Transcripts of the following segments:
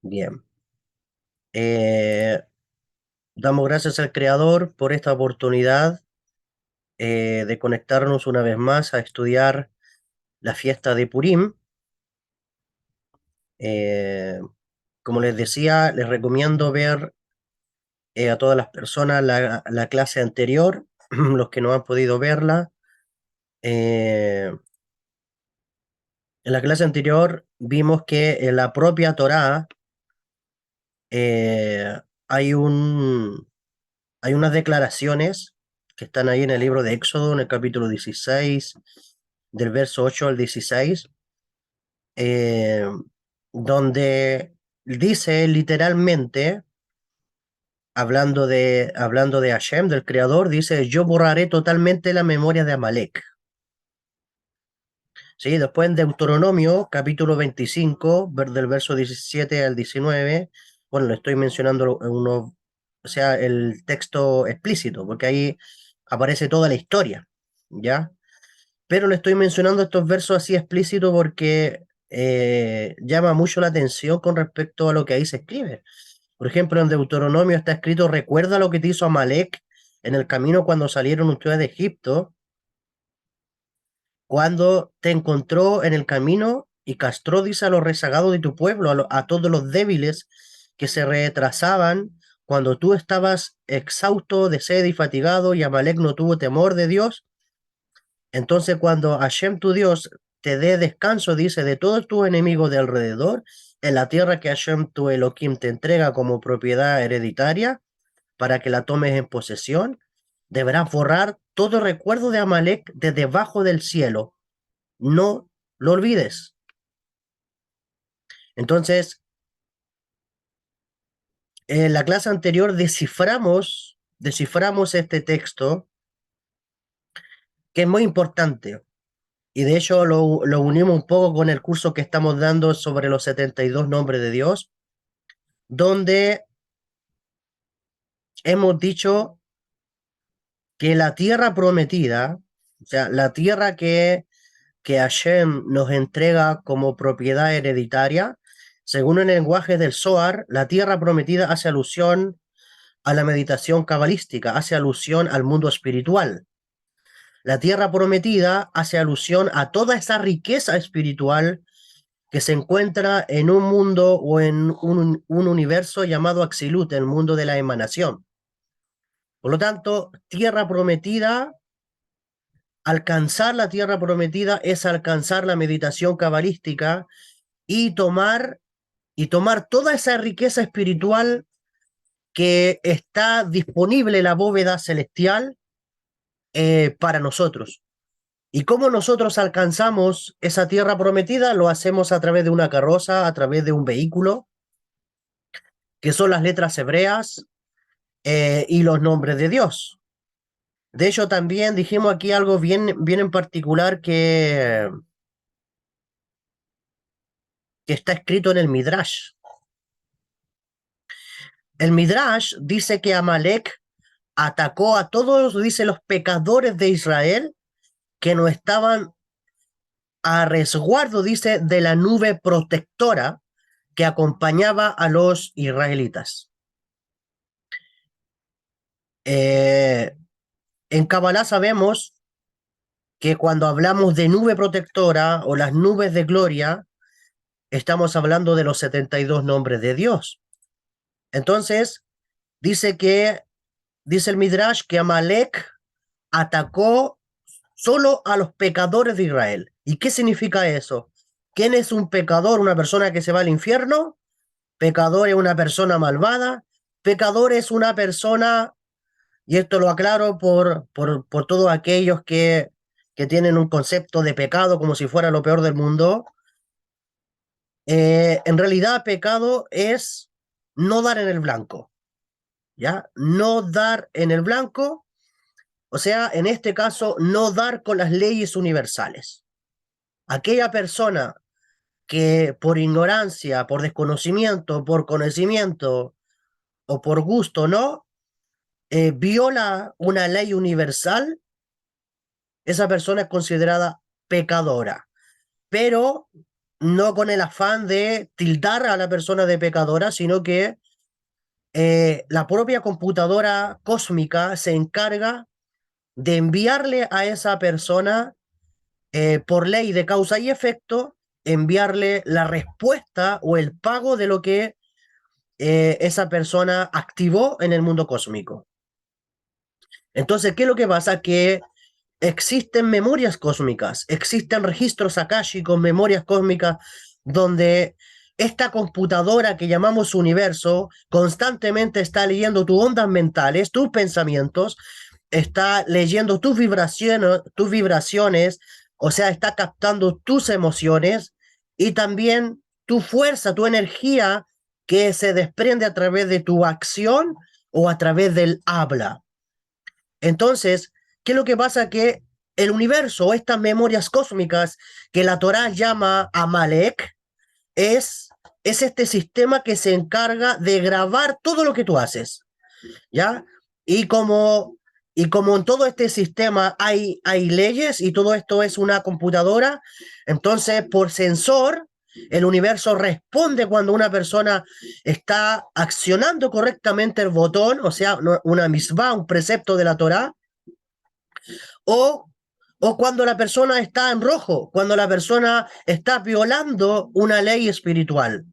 Bien. Eh, Damos gracias al Creador por esta oportunidad de conectarnos una vez más a estudiar la fiesta de Purim. Eh, Como les decía, les recomiendo ver a todas las personas la clase anterior, los que no han podido verla. Eh, en la clase anterior vimos que en la propia Torá eh, hay hay unas declaraciones que están ahí en el libro de Éxodo, en el capítulo 16, del verso 8 al 16, eh, donde dice literalmente, hablando de Hashem, del Creador, dice, yo borraré totalmente la memoria de Amalek. ¿Sí? Después en Deuteronomio, capítulo 25, del verso 17 al 19, bueno, le estoy mencionando o sea, el texto explícito, porque ahí aparece toda la historia, ¿ya? Pero le estoy mencionando estos versos así explícitos porque llama mucho la atención con respecto a lo que ahí se escribe. Por ejemplo, en Deuteronomio está escrito, recuerda lo que te hizo Amalek en el camino cuando salieron ustedes de Egipto, cuando te encontró en el camino y castró, dice, a los rezagados de tu pueblo, a todos los débiles que se retrasaban cuando tú estabas exhausto de sed y fatigado y Amalek no tuvo temor de Dios. Entonces, cuando Hashem tu Dios te dé descanso, dice, de todos tus enemigos de alrededor, en la tierra que Hashem tu Elohim te entrega como propiedad hereditaria, para que la tomes en posesión, deberás borrar todo recuerdo de Amalek de debajo del cielo. No lo olvides. Entonces, en la clase anterior desciframos este texto, que es muy importante. Y de hecho lo unimos un poco con el curso que estamos dando sobre los 72 nombres de Dios, donde hemos dicho que la tierra prometida, o sea, la tierra que Hashem nos entrega como propiedad hereditaria, según el lenguaje del Zohar, la tierra prometida hace alusión a la meditación cabalística, hace alusión al mundo espiritual. La tierra prometida hace alusión a toda esa riqueza espiritual que se encuentra en un mundo o en un universo llamado Axilut, el mundo de la emanación. Por lo tanto, tierra prometida, alcanzar la tierra prometida es alcanzar la meditación cabalística y y tomar toda esa riqueza espiritual que está disponible en la bóveda celestial para nosotros. ¿Y cómo nosotros alcanzamos esa tierra prometida? Lo hacemos a través de una carroza, a través de un vehículo, que son las letras hebreas y los nombres de Dios. De hecho, también dijimos aquí algo bien en particular que está escrito en el Midrash. El Midrash dice que Amalek atacó a todos, dice, los pecadores de Israel que no estaban a resguardo, dice, de la nube protectora que acompañaba a los israelitas. Eh, en Kabbalah sabemos que cuando hablamos de nube protectora o las nubes de gloria, estamos hablando de los 72 nombres de Dios. Entonces, dice dice el Midrash que Amalek atacó solo a los pecadores de Israel. ¿Y qué significa eso? ¿Quién es un pecador? ¿Una persona que se va al infierno? Pecador es una persona malvada. Pecador es una persona, y esto lo aclaro por todos aquellos que tienen un concepto de pecado como si fuera lo peor del mundo. En realidad, pecado es no dar en el blanco, ¿ya? No dar en el blanco, o sea, en este caso, no dar con las leyes universales. Aquella persona que por ignorancia, por desconocimiento, por conocimiento o por gusto, ¿no? Viola una ley universal, esa persona es considerada pecadora. Pero no con el afán de tildar a la persona de pecadora, sino que la propia computadora cósmica se encarga de enviarle a esa persona, por ley de causa y efecto, enviarle la respuesta o el pago de lo que esa persona activó en el mundo cósmico. Entonces, ¿qué es lo que pasa? Que existen memorias cósmicas, existen registros akáshicos, memorias cósmicas, donde esta computadora que llamamos universo constantemente está leyendo tus ondas mentales, tus pensamientos, está leyendo tus vibraciones, o sea, está captando tus emociones y también tu fuerza, tu energía que se desprende a través de tu acción o a través del habla. Entonces, ¿qué es lo que pasa? Que el universo, estas memorias cósmicas que la Torá llama Amalek, es, es este sistema que se encarga de grabar todo lo que tú haces, ¿ya? Y como, y como en todo este sistema hay leyes y todo esto es una computadora, entonces por sensor, el universo responde cuando una persona está accionando correctamente el botón, o sea, una misvá, un precepto de la Torá, o, o cuando la persona está en rojo, cuando la persona está violando una ley espiritual.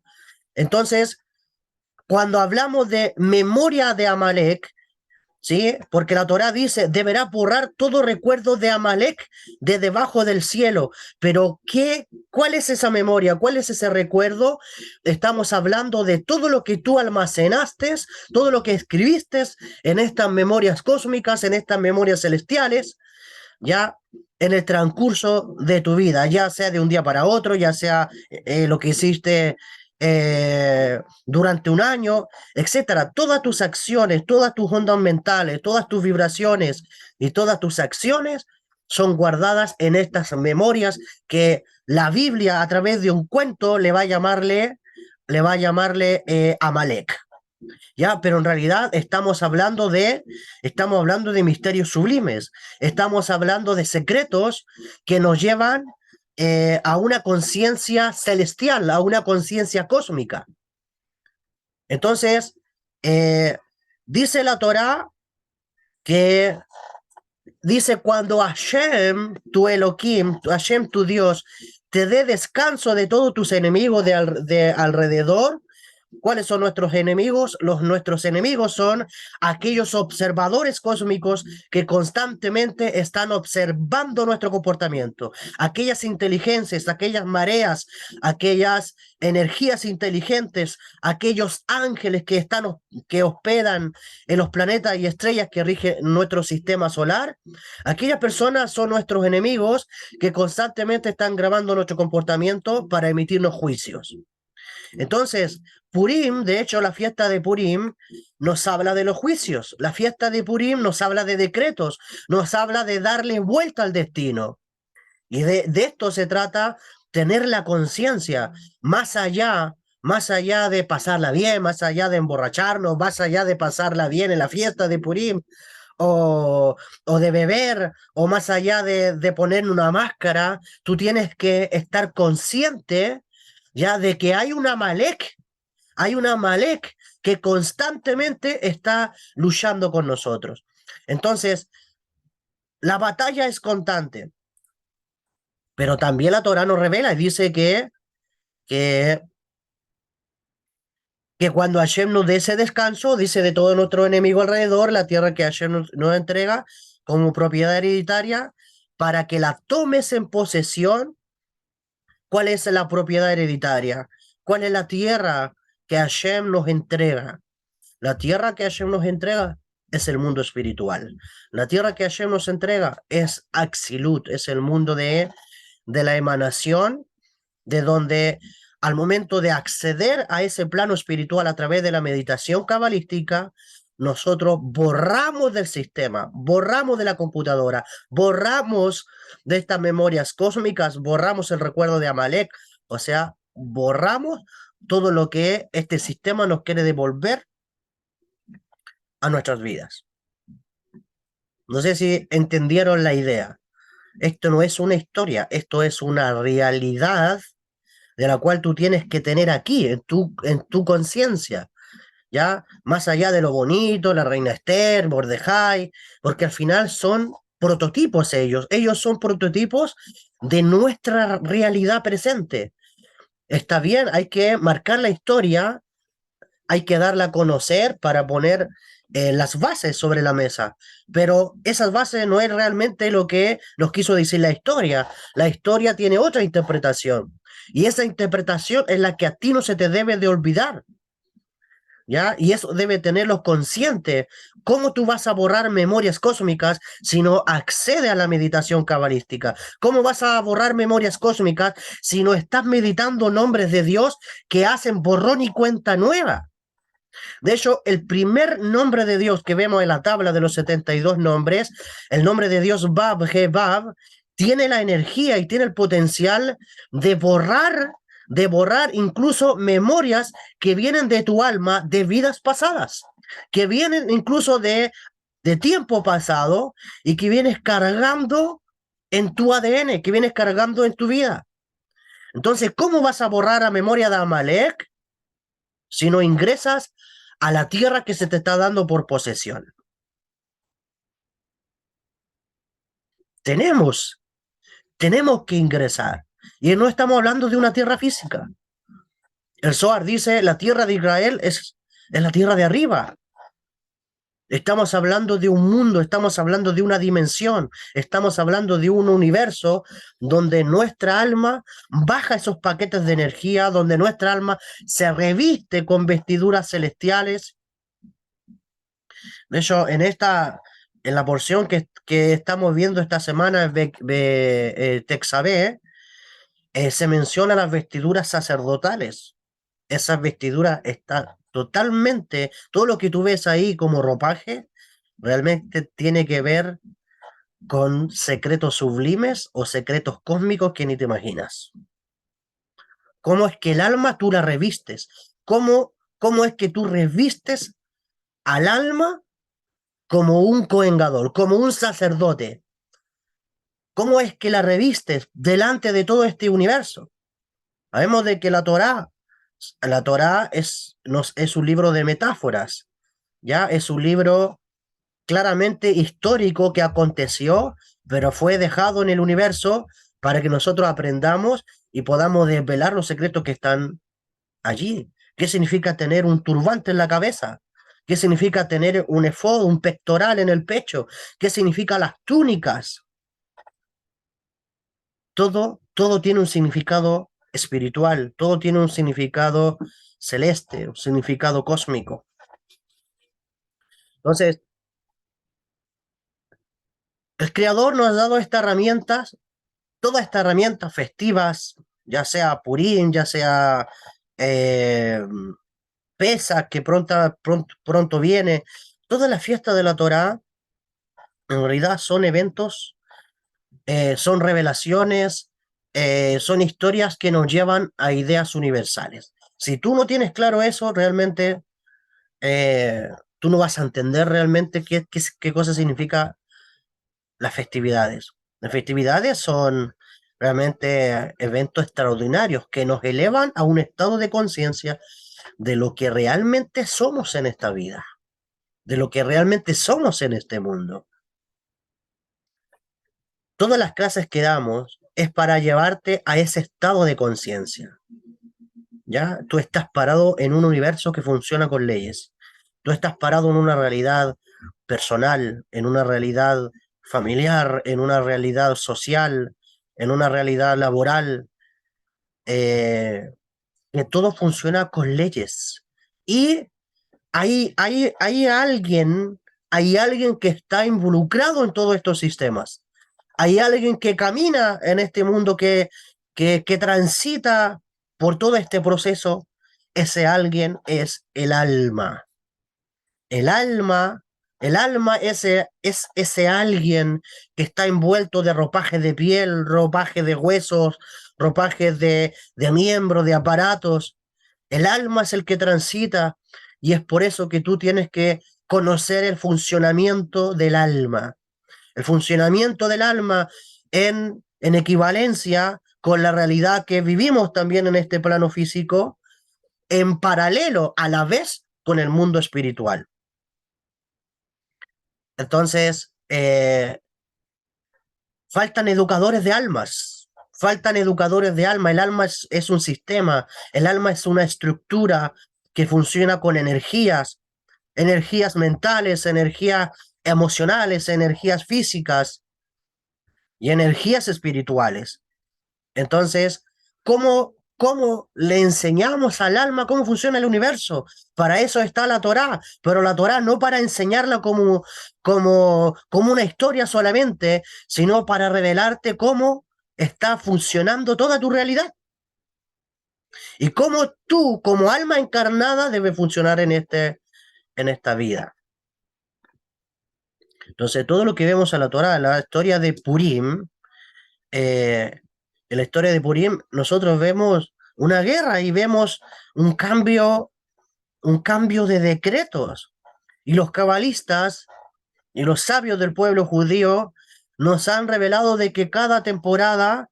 Entonces, cuando hablamos de memoria de Amalek, ¿sí? Porque la Torá dice, deberá borrar todo recuerdo de Amalek de debajo del cielo. Pero ¿cuál es esa memoria? ¿Cuál es ese recuerdo? Estamos hablando de todo lo que tú almacenaste, todo lo que escribiste en estas memorias cósmicas, en estas memorias celestiales, ya en el transcurso de tu vida, ya sea de un día para otro, ya sea lo que hiciste durante un año, etcétera. Todas tus acciones, todas tus ondas mentales, todas tus vibraciones y todas tus acciones son guardadas en estas memorias que la Biblia a través de un cuento le va a llamarle Amalek. Ya, pero en realidad estamos hablando de misterios sublimes, estamos hablando de secretos que nos llevan a una conciencia celestial, a una conciencia cósmica. Entonces, eh, dice la Torá que dice cuando Hashem, tu Elohim, Hashem, tu Dios, te dé descanso de todos tus enemigos de alrededor. ¿Cuáles son nuestros enemigos? Nuestros enemigos son aquellos observadores cósmicos que constantemente están observando nuestro comportamiento. Aquellas inteligencias, aquellas mareas, aquellas energías inteligentes, aquellos ángeles que hospedan en los planetas y estrellas que rigen nuestro sistema solar. Aquellas personas son nuestros enemigos que constantemente están grabando nuestro comportamiento para emitirnos juicios. Entonces, Purim, de hecho, la fiesta de Purim nos habla de los juicios. La fiesta de Purim nos habla de decretos, nos habla de darle vuelta al destino. Y de esto se trata, tener la conciencia más allá de pasarla bien, más allá de emborracharnos, más allá de pasarla bien en la fiesta de Purim, o de beber, o más allá de poner una máscara, tú tienes que estar consciente ya de que hay una Amalek que constantemente está luchando con nosotros. Entonces, la batalla es constante, pero también la Torah nos revela y dice que, que cuando Hashem nos dé ese descanso, dice de todo nuestro enemigo alrededor, la tierra que Hashem nos entrega como propiedad hereditaria, para que la tomes en posesión. ¿Cuál es la propiedad hereditaria? ¿Cuál es la tierra que Hashem nos entrega? La tierra que Hashem nos entrega es el mundo espiritual. La tierra que Hashem nos entrega es Axilut, es el mundo de la emanación, de donde al momento de acceder a ese plano espiritual a través de la meditación cabalística, nosotros borramos del sistema, borramos de la computadora, borramos de estas memorias cósmicas, borramos el recuerdo de Amalek, o sea, borramos todo lo que este sistema nos quiere devolver a nuestras vidas. No sé si entendieron la idea. Esto no es una historia, esto es una realidad de la cual tú tienes que tener aquí, en tu conciencia, ¿ya? Más allá de lo bonito, la reina Esther, Mordejai, porque al final son prototipos ellos son prototipos de nuestra realidad presente. Está bien, hay que marcar la historia, hay que darla a conocer para poner las bases sobre la mesa, pero esas bases no es realmente lo que nos quiso decir la historia. La historia tiene otra interpretación y esa interpretación es la que a ti no se te debe de olvidar. ¿Ya? Y eso debe tenerlo consciente. ¿Cómo tú vas a borrar memorias cósmicas si no accede a la meditación cabalística? ¿Cómo vas a borrar memorias cósmicas si no estás meditando nombres de Dios que hacen borrón y cuenta nueva? De hecho, el primer nombre de Dios que vemos en la tabla de los 72 nombres, el nombre de Dios Bab, Bab, tiene la energía y tiene el potencial de borrar incluso memorias que vienen de tu alma de vidas pasadas, que vienen incluso de tiempo pasado y que vienes cargando en tu ADN, que vienes cargando en tu vida. Entonces, ¿cómo vas a borrar a memoria de Amalek si no ingresas a la tierra que se te está dando por posesión? Tenemos, tenemos que ingresar. Y no estamos hablando de una tierra física. El Zohar dice, la tierra de Israel es la tierra de arriba. Estamos hablando de un mundo, estamos hablando de una dimensión, estamos hablando de un universo donde nuestra alma baja esos paquetes de energía, donde nuestra alma se reviste con vestiduras celestiales. De hecho, en la porción que estamos viendo esta semana de Texabé, se menciona las vestiduras sacerdotales. Esas vestiduras están totalmente, todo lo que tú ves ahí como ropaje, realmente tiene que ver con secretos sublimes o secretos cósmicos que ni te imaginas. ¿Cómo es que el alma tú la revistes? ¿Cómo es que tú revistes al alma como un coengador, como un sacerdote? ¿Cómo es que la revistes delante de todo este universo? Sabemos de que la Torá es un libro de metáforas, ¿ya? Es un libro claramente histórico que aconteció, pero fue dejado en el universo para que nosotros aprendamos y podamos desvelar los secretos que están allí. ¿Qué significa tener un turbante en la cabeza? ¿Qué significa tener un efod, un pectoral en el pecho? ¿Qué significa las túnicas? Todo tiene un significado espiritual, todo tiene un significado celeste, un significado cósmico. Entonces, el Creador nos ha dado estas herramientas, todas estas herramientas festivas, ya sea Purim, ya sea eh, Pesach, que pronto viene, todas las fiestas de la Torá, en realidad son eventos, son revelaciones, son historias que nos llevan a ideas universales. Si tú no tienes claro eso, realmente tú no vas a entender realmente qué cosa significa las festividades. Las festividades son realmente eventos extraordinarios que nos elevan a un estado de conciencia de lo que realmente somos en esta vida, de lo que realmente somos en este mundo. Todas las clases que damos es para llevarte a ese estado de conciencia. ¿Ya? Tú estás parado en un universo que funciona con leyes. Tú estás parado en una realidad personal, en una realidad familiar, en una realidad social, en una realidad laboral, eh, que todo funciona con leyes. Y hay hay alguien que está involucrado en todos estos sistemas. Hay alguien que camina en este mundo que transita por todo este proceso. Ese alguien es el alma. El alma, el alma es ese alguien que está envuelto de ropaje de piel, ropaje de huesos, ropaje de miembros, de aparatos. El alma es el que transita y es por eso que tú tienes que conocer el funcionamiento del alma. El funcionamiento del alma en equivalencia con la realidad que vivimos también en este plano físico, en paralelo a la vez con el mundo espiritual. Entonces, faltan educadores de almas, faltan educadores de alma. El alma es un sistema, el alma es una estructura que funciona con energías, energías mentales, energías emocionales, energías físicas y energías espirituales. Entonces, ¿cómo le enseñamos al alma cómo funciona el universo? Para eso está la Torá, pero la Torá no para enseñarla como una historia solamente, sino para revelarte cómo está funcionando toda tu realidad y cómo tú, como alma encarnada, debes funcionar en esta vida. Entonces, todo lo que vemos en la Torá, la historia de Purim, en la historia de Purim, nosotros vemos una guerra y vemos un cambio de decretos. Y los cabalistas y los sabios del pueblo judío nos han revelado de que cada temporada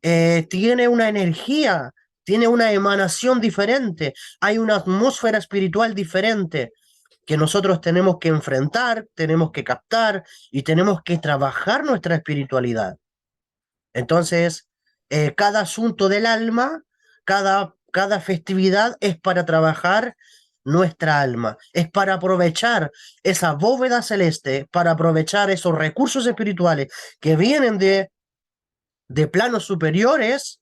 tiene una energía, tiene una emanación diferente, hay una atmósfera espiritual diferente que nosotros tenemos que enfrentar, tenemos que captar y tenemos que trabajar nuestra espiritualidad. Entonces, cada asunto del alma, cada festividad es para trabajar nuestra alma, es para aprovechar esa bóveda celeste, para aprovechar esos recursos espirituales que vienen de planos superiores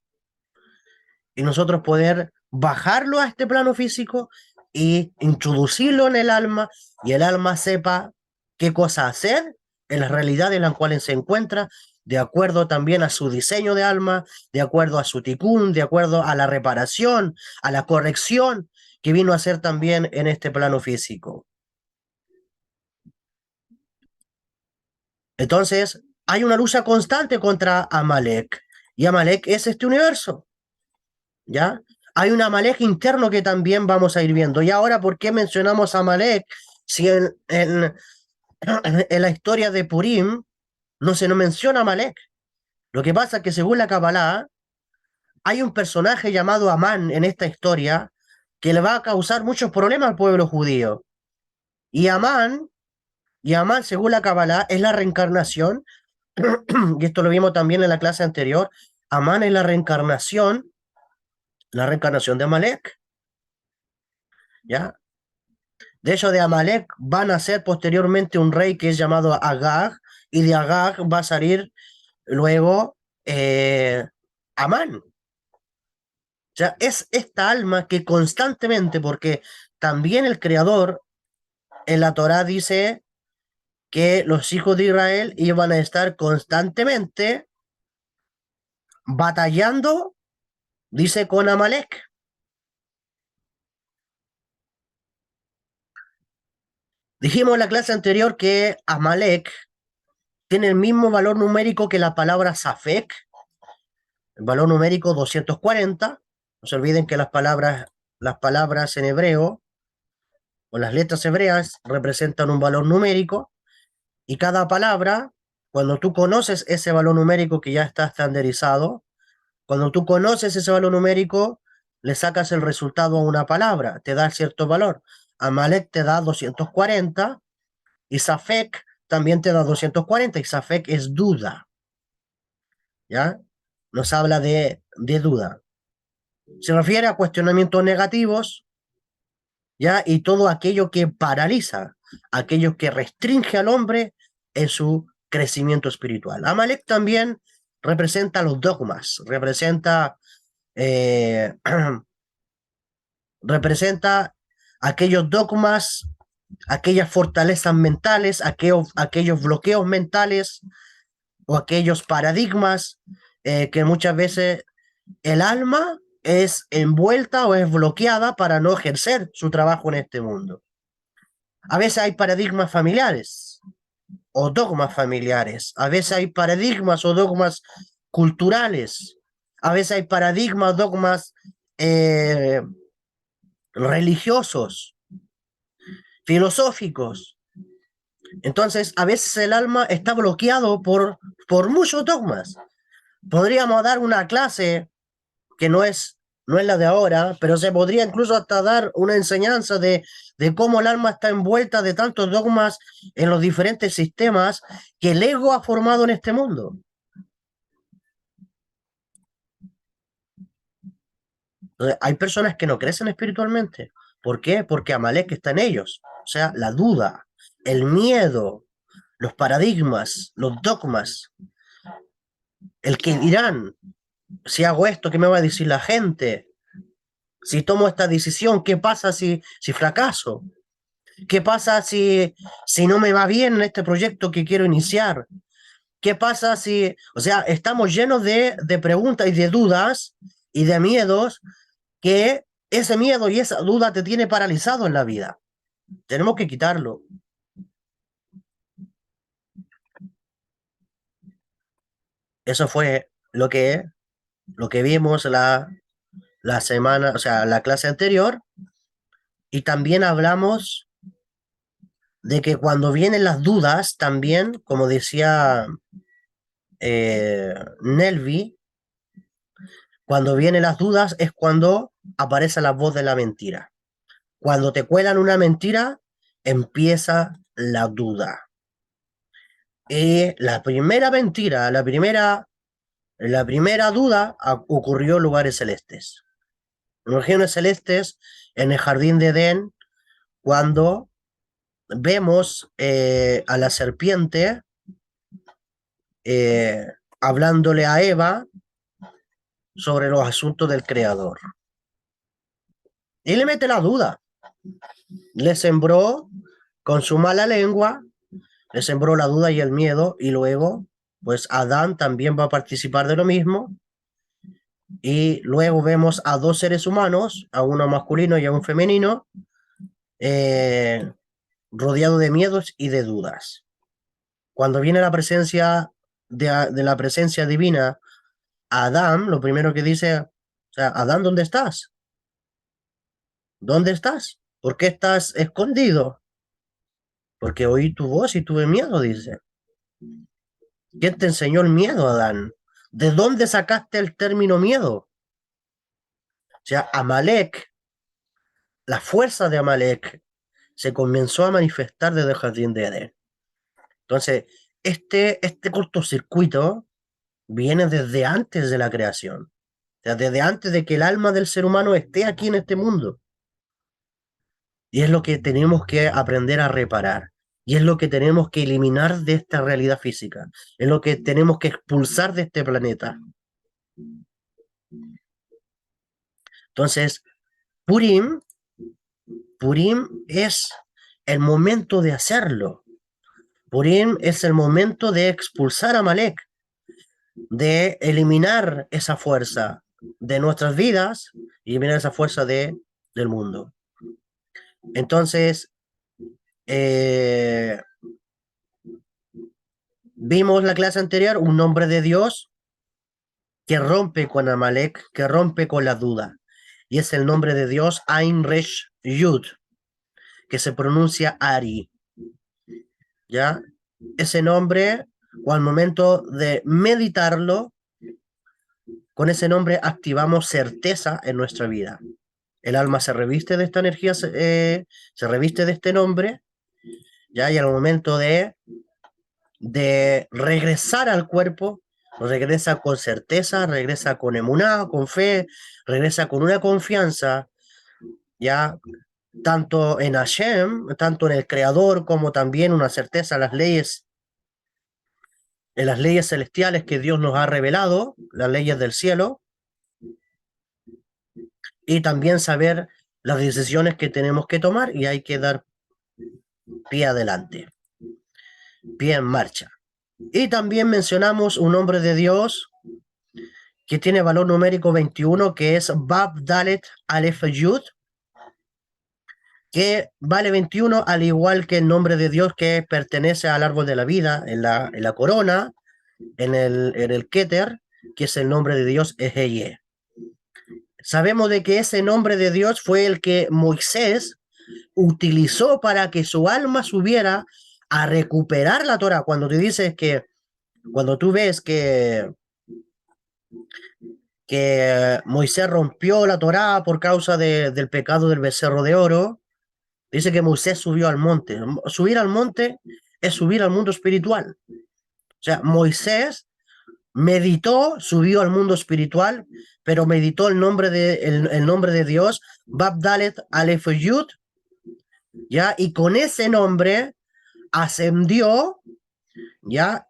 y nosotros poder bajarlo a este plano físico y introducirlo en el alma y el alma sepa qué cosa hacer en la realidad en la cual se encuentra, de acuerdo también a su diseño de alma, de acuerdo a su tikkun, de acuerdo a la reparación, a la corrección que vino a hacer también en este plano físico. Entonces, hay una lucha constante contra Amalek, y Amalek es este universo, ¿ya? Hay un Amalek interno que también vamos a ir viendo. Y ahora, ¿por qué mencionamos a Amalek si en la historia de Purim no se nos menciona a Amalek? Lo que pasa es que según la Kabbalah, hay un personaje llamado Amán en esta historia que le va a causar muchos problemas al pueblo judío. Y Amán, según la Kabbalah, es la reencarnación, y esto lo vimos también en la clase anterior, Amán es la reencarnación de Amalek, ¿ya? De hecho, de Amalek van a ser posteriormente un rey que es llamado Agag, y de Agag va a salir luego Amán. O sea, es esta alma que constantemente, porque también el Creador en la Torá dice que los hijos de Israel iban a estar constantemente batallando, dice, con Amalek. Dijimos en la clase anterior que Amalek tiene el mismo valor numérico que la palabra Safek, el valor numérico 240. No se olviden que las palabras en hebreo o las letras hebreas representan un valor numérico y cada palabra, cuando tú conoces ese valor numérico que ya está estandarizado, cuando tú conoces ese valor numérico, le sacas el resultado a una palabra, te da cierto valor. Amalek te da 240 y Safek también te da 240 y Safek es duda, ¿ya? Nos habla de duda. Se refiere a cuestionamientos negativos, ¿ya? Y todo aquello que paraliza, aquello que restringe al hombre en su crecimiento espiritual. Amalek también representa los dogmas, eh, representa aquellos dogmas, aquellas fortalezas mentales, aquellos bloqueos mentales o aquellos paradigmas que muchas veces el alma es envuelta o es bloqueada para no ejercer su trabajo en este mundo. A veces hay paradigmas familiares o dogmas familiares, a veces hay paradigmas o dogmas culturales, a veces hay paradigmas, dogmas eh, religiosos, filosóficos. Entonces, a veces el alma está bloqueado por muchos dogmas, Podríamos dar una clase que no es la de ahora, pero se podría incluso hasta dar una enseñanza de cómo el alma está envuelta de tantos dogmas en los diferentes sistemas que el ego ha formado en este mundo. Entonces, hay personas que no crecen espiritualmente. ¿Por qué? Porque Amalek está en ellos. O sea, la duda, el miedo, los paradigmas, los dogmas, el que dirán, si hago esto, ¿qué me va a decir la gente? Si tomo esta decisión, ¿qué pasa si fracaso? ¿Qué pasa si no me va bien en este proyecto que quiero iniciar? ¿Qué pasa si, o sea, estamos llenos de preguntas y de dudas y de miedos que ese miedo y esa duda te tiene paralizado en la vida? Tenemos que quitarlo. Eso fue lo que vimos la semana, o sea, la clase anterior. Y también hablamos de que cuando vienen las dudas, también, como decía Nelvi, cuando vienen las dudas es cuando aparece la voz de la mentira. Cuando te cuelan una mentira, empieza la duda. Y la primera mentira, la primera duda ocurrió en lugares celestes. En los regiones celestes, en el jardín de Edén, cuando vemos a la serpiente eh, hablándole a Eva sobre los asuntos del Creador. Y le mete la duda. Le sembró con su mala lengua, le sembró la duda y el miedo, y luego, pues Adán también va a participar de lo mismo. Y luego vemos a dos seres humanos, a uno masculino y a un femenino, eh, rodeado de miedos y de dudas. Cuando viene la presencia de la presencia divina a Adán, lo primero que dice, o sea, Adán, ¿dónde estás? ¿Dónde estás? ¿Por qué estás escondido? Porque oí tu voz y tuve miedo, dice. ¿Quién te enseñó el miedo, Adán? ¿De dónde sacaste el término miedo? O sea, Amalek, la fuerza de Amalek, se comenzó a manifestar desde el jardín de Edén. Entonces, este cortocircuito viene desde antes de la creación. O sea, desde antes de que el alma del ser humano esté aquí en este mundo. Y es lo que tenemos que aprender a reparar. Y es lo que tenemos que eliminar de esta realidad física. Es lo que tenemos que expulsar de este planeta. Entonces, Purim, Purim es el momento de hacerlo. Purim es el momento de expulsar a Malek, de eliminar esa fuerza de nuestras vidas y eliminar esa fuerza del mundo. Entonces, eh, vimos la clase anterior, un nombre de Dios que rompe con Amalek, que rompe con la duda. Y es el nombre de Dios Ain Resh Yud, que se pronuncia Ari. ¿Ya? Ese nombre, o al momento de meditarlo, con ese nombre activamos certeza en nuestra vida. El alma se reviste de esta energía, se reviste de este nombre, ¿ya? Y al momento de regresar al cuerpo, regresa con certeza, regresa con emuná, con fe, regresa con una confianza, ya tanto en Hashem, tanto en el Creador, como también una certeza en las leyes celestiales que Dios nos ha revelado, las leyes del cielo, y también saber las decisiones que tenemos que tomar y hay que dar pie adelante, pie en marcha. Y también mencionamos un nombre de Dios que tiene valor numérico 21, que es Bab Dalet Aleph Yud, que vale 21, al igual que el nombre de Dios que pertenece al árbol de la vida, en la corona, en el Keter, que es el nombre de Dios Eheye. Sabemos de que ese nombre de Dios fue el que Moisés utilizó para que su alma subiera a recuperar la Torah. Cuando tú ves que que Moisés rompió la Torá por causa del pecado del becerro de oro. Dice que Moisés subió al monte. Subir al monte es subir al mundo espiritual. O sea, Moisés meditó, subió al mundo espiritual, pero meditó el nombre de Dios, Bab Dalet Aleph Yud, ¿ya? Y con ese nombre ascendió, ¿ya?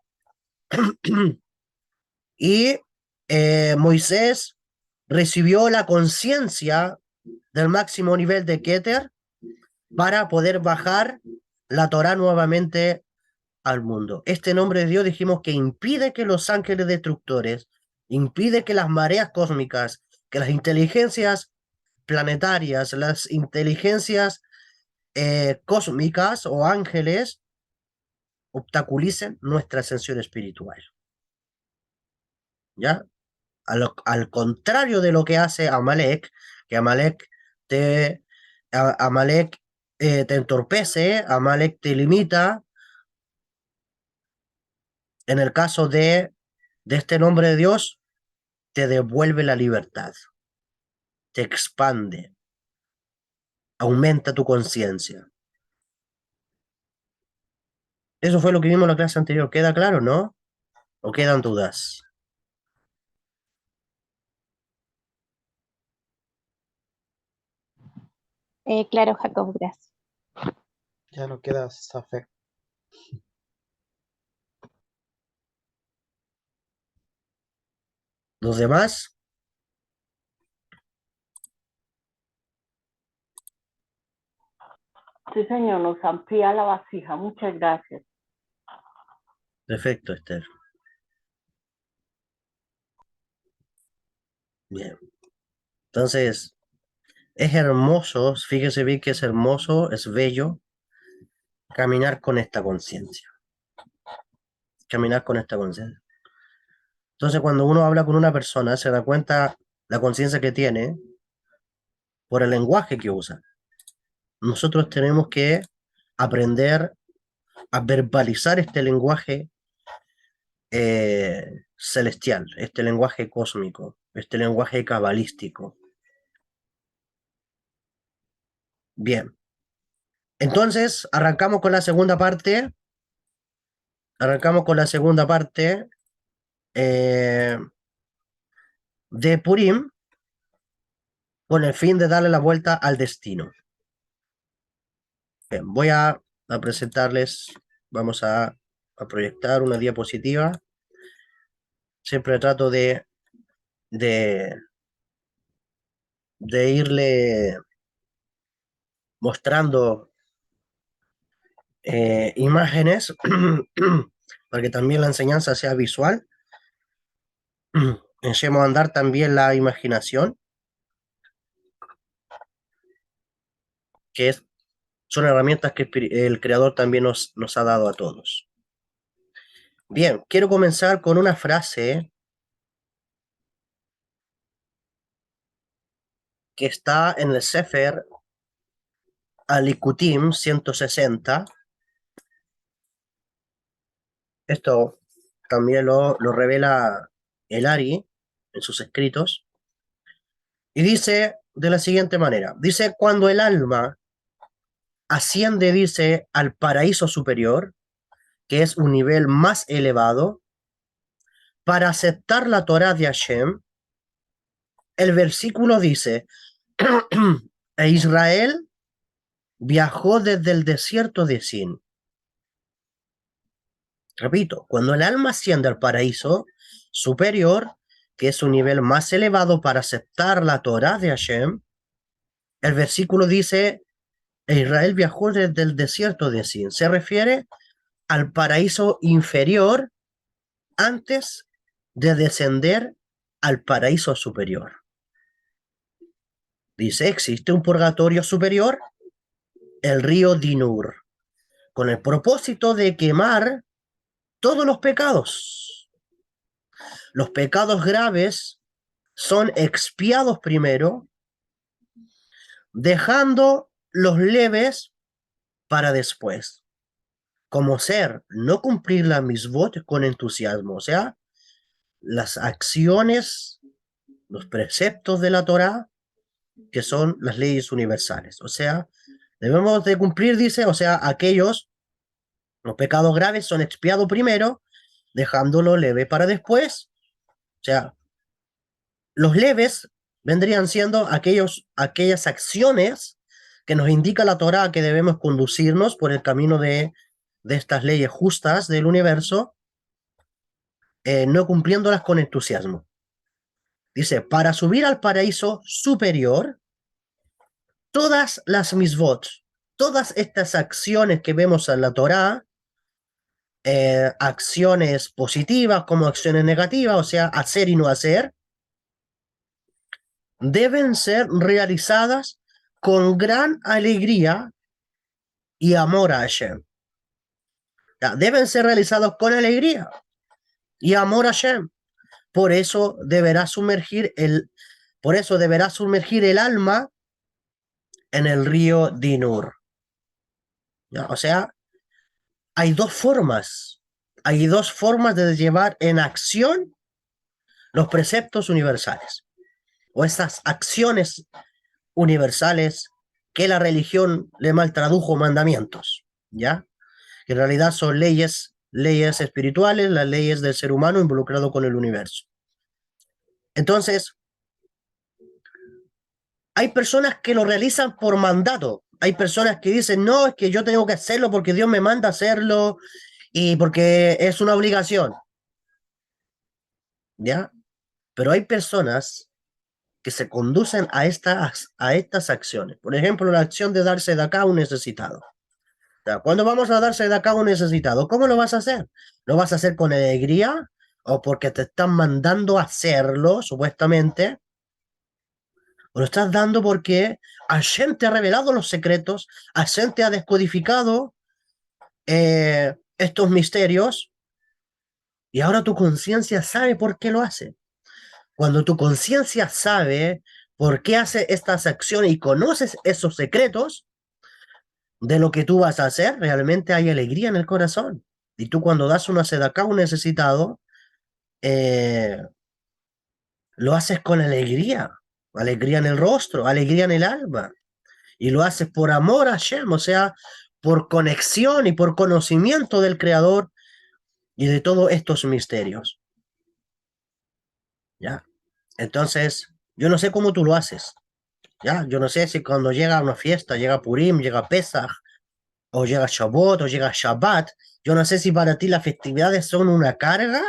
Y Moisés recibió la conciencia del máximo nivel de Keter para poder bajar la Torá nuevamente al mundo. Este nombre de Dios dijimos que impide que los ángeles destructores, impide que las mareas cósmicas, que las inteligencias planetarias, las inteligencias cósmicas o ángeles obstaculicen nuestra ascensión espiritual. ¿Ya? Al contrario de lo que hace Amalek, que Amalek te, Amalek, te entorpece, Amalek te limita. En el caso de este nombre de Dios, te devuelve la libertad, te expande, aumenta tu conciencia. Eso fue lo que vimos en la clase anterior. ¿Queda claro, no? ¿O quedan dudas? Claro, Jacob, gracias. Ya no queda Safek. ¿Los demás? Sí, señor, nos amplía la vasija. Muchas gracias. Perfecto, Esther. Bien. Entonces, es hermoso, fíjese bien que es hermoso, es bello caminar con esta conciencia. Caminar con esta conciencia. Entonces, cuando uno habla con una persona, se da cuenta la conciencia que tiene por el lenguaje que usa. Nosotros tenemos que aprender a verbalizar este lenguaje celestial, este lenguaje cósmico, este lenguaje cabalístico. Bien. Entonces, arrancamos con la segunda parte. Arrancamos con la segunda parte de Purim con el fin de darle la vuelta al destino. Bien, voy a presentarles, vamos a proyectar una diapositiva. Siempre trato de, de irle mostrando imágenes para que también la enseñanza sea visual. Enseñemos a andar también la imaginación, que son herramientas que el Creador también nos ha dado a todos. Bien, quiero comenzar con una frase que está en el Sefer Alikutim 160. Esto también lo revela el Ari en sus escritos. Y dice de la siguiente manera, dice, cuando el alma asciende, dice, al paraíso superior, que es un nivel más elevado, para aceptar la Torá de Hashem, el versículo dice, e Israel viajó desde el desierto de Sin. Repito, cuando el alma asciende al paraíso superior, que es un nivel más elevado para aceptar la Torá de Hashem, el versículo dice, e Israel viajó desde el desierto de Sin. Se refiere al paraíso inferior antes de descender al paraíso superior. Dice, existe un purgatorio superior, el río Dinur, con el propósito de quemar todos los pecados. Los pecados graves son expiados primero, dejando los leves para después. Como ser, no cumplir la misbot con entusiasmo, o sea, las acciones, los preceptos de la Torá, que son las leyes universales. O sea, debemos de cumplir, dice, o sea, los pecados graves son expiados primero, dejándolo leve para después. O sea, los leves vendrían siendo aquellas acciones que nos indica la Torá que debemos conducirnos por el camino de estas leyes justas del universo, no cumpliéndolas con entusiasmo. Dice, para subir al paraíso superior, todas las misvot, todas estas acciones que vemos en la Torá, acciones positivas como acciones negativas, o sea, hacer y no hacer, deben ser realizadas con gran alegría y amor a Hashem. Deben ser realizados con alegría y amor a Hashem. Por eso deberá sumergir el alma en el río Dinur. ¿Ya? O sea, hay dos formas de llevar en acción los preceptos universales, o estas acciones universales que la religión le mal tradujo mandamientos, ¿ya? Que en realidad son leyes espirituales, las leyes del ser humano involucrado con el universo. Entonces, hay personas que lo realizan por mandato. Hay personas que dicen, no, es que yo tengo que hacerlo porque Dios me manda a hacerlo y porque es una obligación. ¿Ya? Pero hay personas que se conducen a estas acciones. Por ejemplo, la acción de darse de acá a un necesitado. O sea, ¿cuándo vamos a darse de acá a un necesitado? ¿Cómo lo vas a hacer? ¿Lo vas a hacer con alegría o porque te están mandando a hacerlo, supuestamente? ¿O lo estás dando porque Hashem te ha revelado los secretos, Hashem te ha descodificado estos misterios y ahora tu conciencia sabe por qué lo hace? Cuando tu conciencia sabe por qué hace estas acciones y conoces esos secretos de lo que tú vas a hacer, realmente hay alegría en el corazón. Y tú cuando das una sedacá a un necesitado, lo haces con alegría en el rostro, alegría en el alma. Y lo haces por amor a Hashem, o sea, por conexión y por conocimiento del Creador y de todos estos misterios. ¿Ya? Entonces, yo no sé cómo tú lo haces. ¿Ya? Yo no sé si cuando llega una fiesta, llega Purim, llega Pesach, o llega Shavuot, o llega Shabbat, yo no sé si para ti las festividades son una carga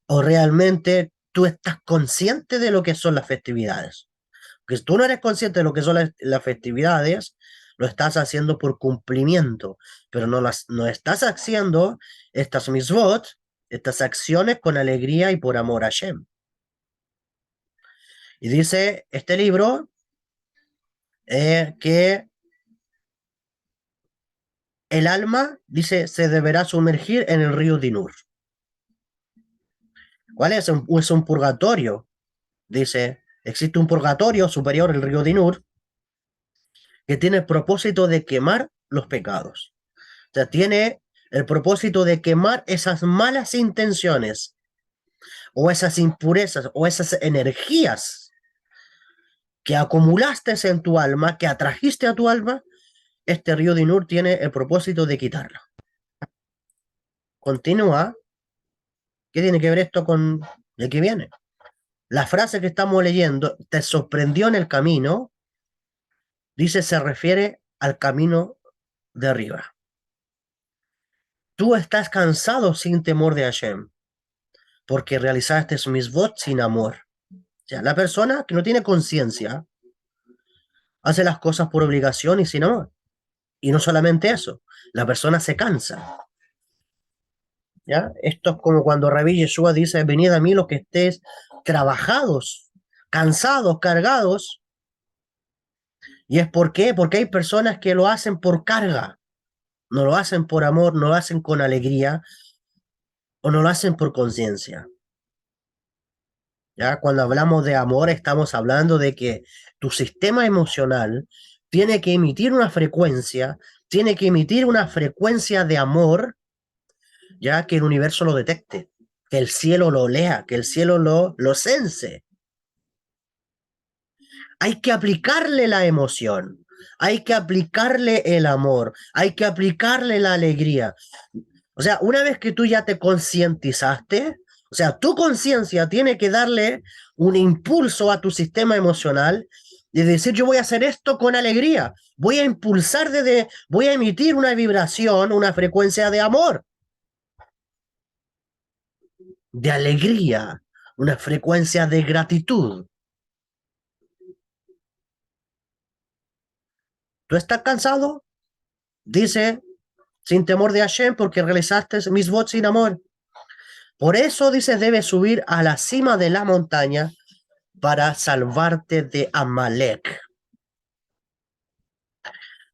o realmente tú estás consciente de lo que son las festividades. Porque si tú no eres consciente de lo que son las festividades, lo estás haciendo por cumplimiento, pero no estás haciendo estas misvot, estas acciones con alegría y por amor a Hashem. Y dice este libro que el alma, dice, se deberá sumergir en el río Dinur. ¿Cuál es? Es un purgatorio. Dice, existe un purgatorio superior al río Dinur que tiene el propósito de quemar los pecados. O sea, tiene el propósito de quemar esas malas intenciones o esas impurezas o esas energías que acumulaste en tu alma, que atrajiste a tu alma. Este río Dinur tiene el propósito de quitarlo. Continúa. ¿Qué tiene que ver esto con el que viene? La frase que estamos leyendo, ¿te sorprendió en el camino? Dice, se refiere al camino de arriba. Tú estás cansado sin temor de Hashem, porque realizaste misvot sin amor. O sea, la persona que no tiene conciencia hace las cosas por obligación y sin amor. Y no solamente eso, la persona se cansa. ¿Ya? Esto es como cuando Rabí Yeshua dice, venid a mí los que estéis trabajados, cansados, cargados. ¿Y es por qué? Porque hay personas que lo hacen por carga, no lo hacen por amor, no lo hacen con alegría o no lo hacen por conciencia. ¿Ya? Cuando hablamos de amor estamos hablando de que tu sistema emocional tiene que emitir una frecuencia, de amor, ya que el universo lo detecte, que el cielo lo lea, que el cielo lo sense. Hay que aplicarle la emoción, hay que aplicarle el amor, hay que aplicarle la alegría. O sea, una vez que tú ya te concientizaste, o sea, tu conciencia tiene que darle un impulso a tu sistema emocional y decir, yo voy a hacer esto con alegría, voy a impulsar voy a emitir una vibración, una frecuencia de amor, de alegría, una frecuencia de gratitud. ¿Tú estás cansado? Dice, sin temor de Hashem, porque realizaste mis votos sin amor. Por eso, dice, debes subir a la cima de la montaña para salvarte de Amalek.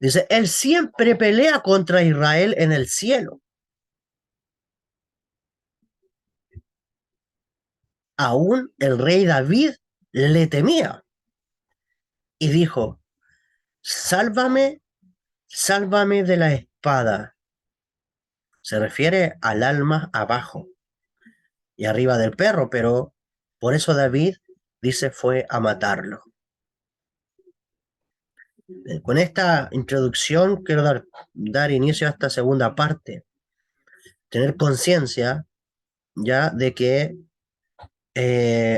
Dice, él siempre pelea contra Israel en el cielo. Aún el rey David le temía y dijo, sálvame, sálvame de la espada. Se refiere al alma abajo y arriba del perro, pero por eso David dice fue a matarlo. Con esta introducción quiero dar inicio a esta segunda parte. Tener conciencia ya de que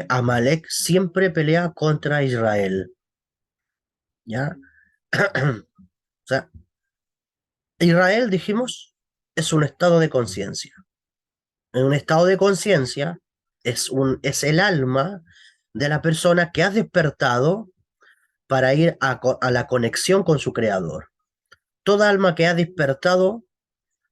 Amalek siempre pelea contra Israel. ¿Ya? O sea, Israel, dijimos, es un estado de conciencia. En un estado de conciencia es el alma de la persona que ha despertado para ir a la conexión con su creador. Toda alma que ha despertado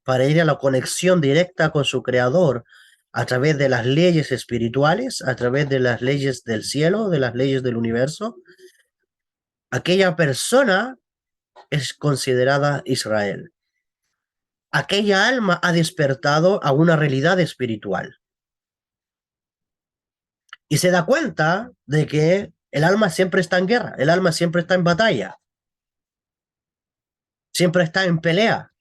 para ir a la conexión directa con su creador a través de las leyes espirituales, a través de las leyes del cielo, de las leyes del universo, aquella persona es considerada Israel. Aquella alma ha despertado a una realidad espiritual. Y se da cuenta de que el alma siempre está en guerra, el alma siempre está en batalla, siempre está en pelea,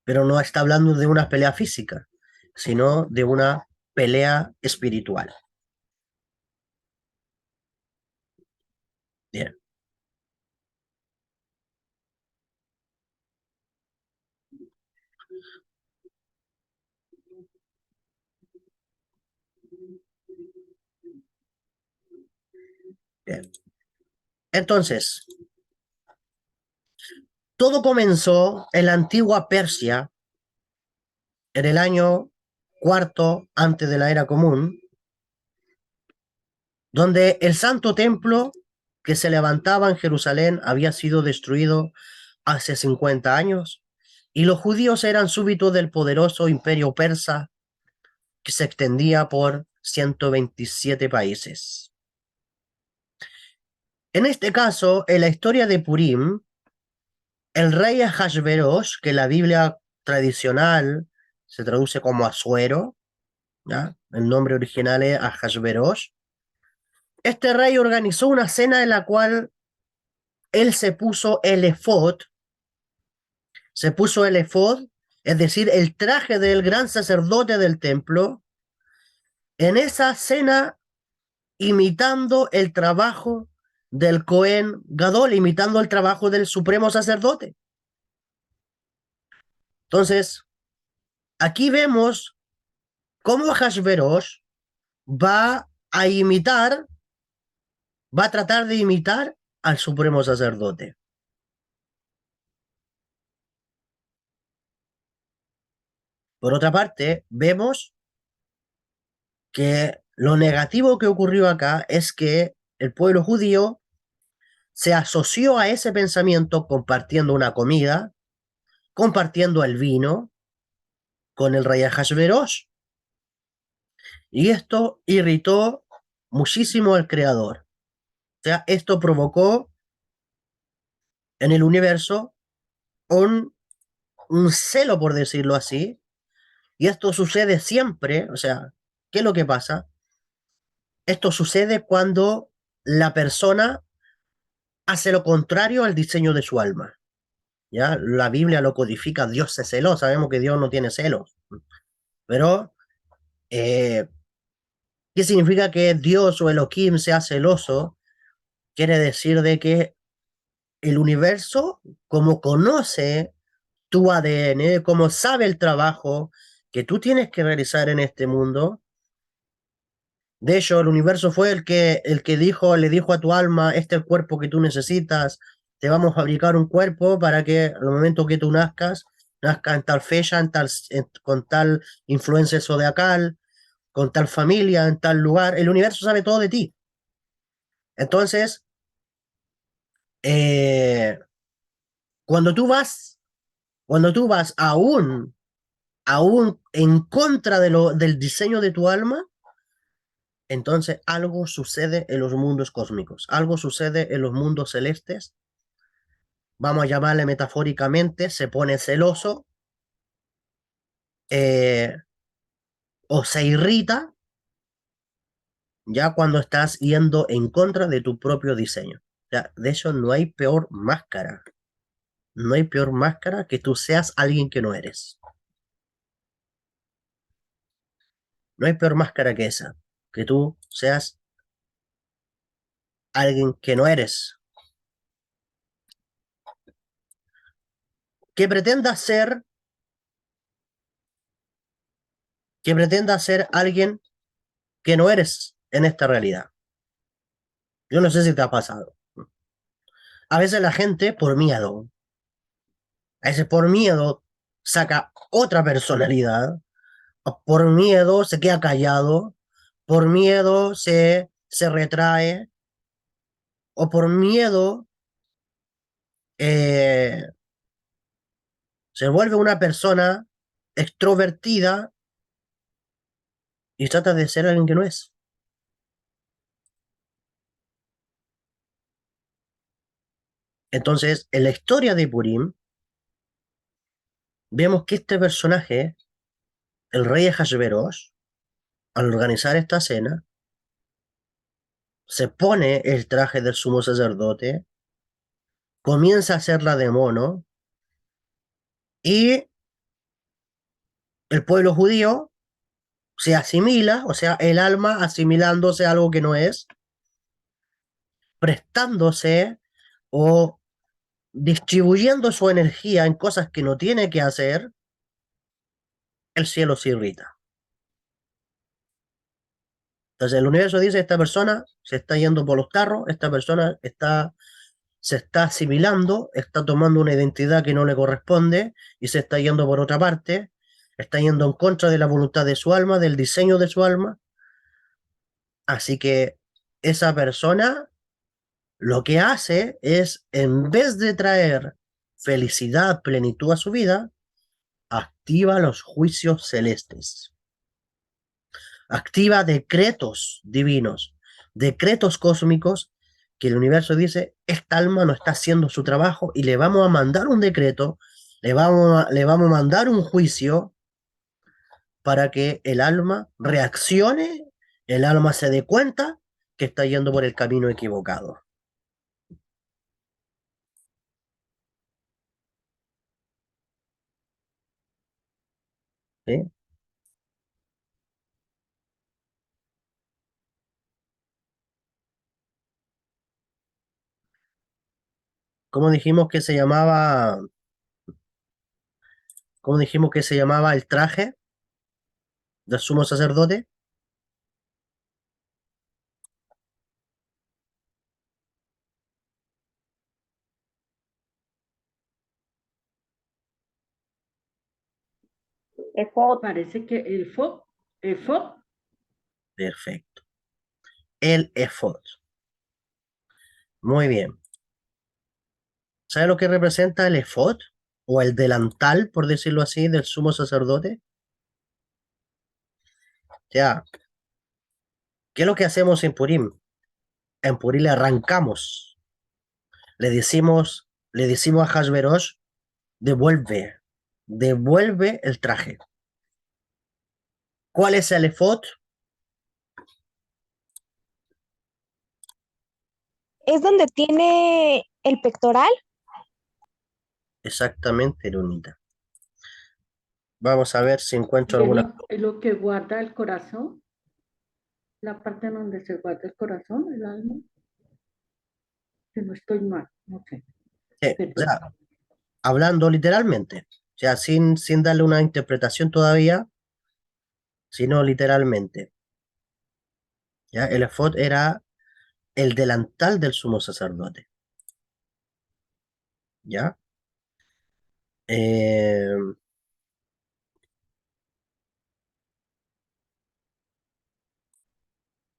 pero no está hablando de una pelea física, sino de una pelea espiritual. Bien. Bien. Entonces, todo comenzó en la antigua Persia, en el año cuarto antes de la era común, donde el santo templo que se levantaba en Jerusalén había sido destruido hace 50 años, y los judíos eran súbditos del poderoso imperio persa que se extendía por 127 países. En este caso, en la historia de Purim, el rey Ahasverosh, que la Biblia tradicional se traduce como Asuero, ¿ya? El nombre original es Ahasverosh. Este rey organizó una cena en la cual él se puso el efod, es decir, el traje del gran sacerdote del templo, en esa cena imitando el trabajo del Cohen Gadol, imitando el trabajo del supremo sacerdote. Entonces, aquí vemos cómo Hashverosh va a tratar de imitar al supremo sacerdote. Por otra parte, vemos que lo negativo que ocurrió acá es que el pueblo judío se asoció a ese pensamiento compartiendo una comida, compartiendo el vino con el rey Ahasverosh. Y esto irritó muchísimo al creador. O sea, esto provocó en el universo un celo, por decirlo así, y esto sucede siempre. O sea, ¿qué es lo que pasa? Esto sucede cuando la persona hace lo contrario al diseño de su alma. ¿Ya? La Biblia lo codifica, Dios se celó, sabemos que Dios no tiene celos, pero Eh, ¿Qué significa que Dios o Elohim sea celoso? Quiere decir de que el universo, como conoce tu ADN, como sabe el trabajo que tú tienes que realizar en este mundo. De hecho, el universo fue el que dijo, le dijo a tu alma, este es el cuerpo que tú necesitas, te vamos a fabricar un cuerpo para que al momento que tú nazcas, nazca en tal fecha, con tal influencia zodiacal, con tal familia, en tal lugar. El universo sabe todo de ti. Entonces, eh, cuando tú vas, cuando tú vas aún en contra del diseño de tu alma, entonces algo sucede en los mundos cósmicos, algo sucede en los mundos celestes, vamos a llamarle metafóricamente, se pone celoso eh, o se irrita ya cuando estás yendo en contra de tu propio diseño. O sea, de hecho, no hay peor máscara que tú seas alguien que no eres. No hay peor máscara que esa, que tú seas alguien que no eres. Que pretendas ser, que pretendas ser alguien que no eres en esta realidad. Yo no sé si te ha pasado. A veces la gente, a veces por miedo, saca otra personalidad, o por miedo se queda callado, por miedo se retrae, o por miedo eh, se vuelve una persona extrovertida y trata de ser alguien que no es. Entonces, en la historia de Purim, vemos que este personaje, el rey Ahasverosh, al organizar esta cena, se pone el traje del sumo sacerdote, comienza a hacerla de mono y el pueblo judío se asimila, o sea, el alma asimilándose a algo que no es, prestándose o distribuyendo su energía en cosas que no tiene que hacer, el cielo se irrita. Entonces el universo dice, esta persona se está yendo por los tarros, esta persona se está asimilando, está tomando una identidad que no le corresponde y se está yendo por otra parte, está yendo en contra de la voluntad de su alma, del diseño de su alma. Así que esa persona lo que hace es, en vez de traer felicidad, plenitud a su vida, activa los juicios celestes, activa decretos divinos, decretos cósmicos que el universo dice, esta alma no está haciendo su trabajo y le vamos a mandar un decreto, le vamos a mandar un juicio para que el alma reaccione, el alma se dé cuenta que está yendo por el camino equivocado. ¿Sí? ¿Cómo dijimos que se llamaba? ¿Cómo dijimos que se llamaba el traje del sumo sacerdote? Efod, Parece que el FOB, Perfecto. El efod. Muy bien. ¿Sabe lo que representa el efod? O el delantal, por decirlo así, del sumo sacerdote. Ya, ¿qué es lo que hacemos en Purim? En Purim le arrancamos. Le decimos a Hashverosh, devuelve el traje. ¿Cuál es el efod? ¿Es donde tiene el pectoral? Exactamente, Lunita. Vamos a ver si encuentro Y es alguna. es lo que guarda el corazón, la parte en donde se guarda el corazón, el alma, que no estoy mal, no sé, O perdón. sea, hablando literalmente, o sea, sin darle una interpretación todavía, sino literalmente. ¿Ya? El efod era el delantal del sumo sacerdote. ¿Ya? Eh,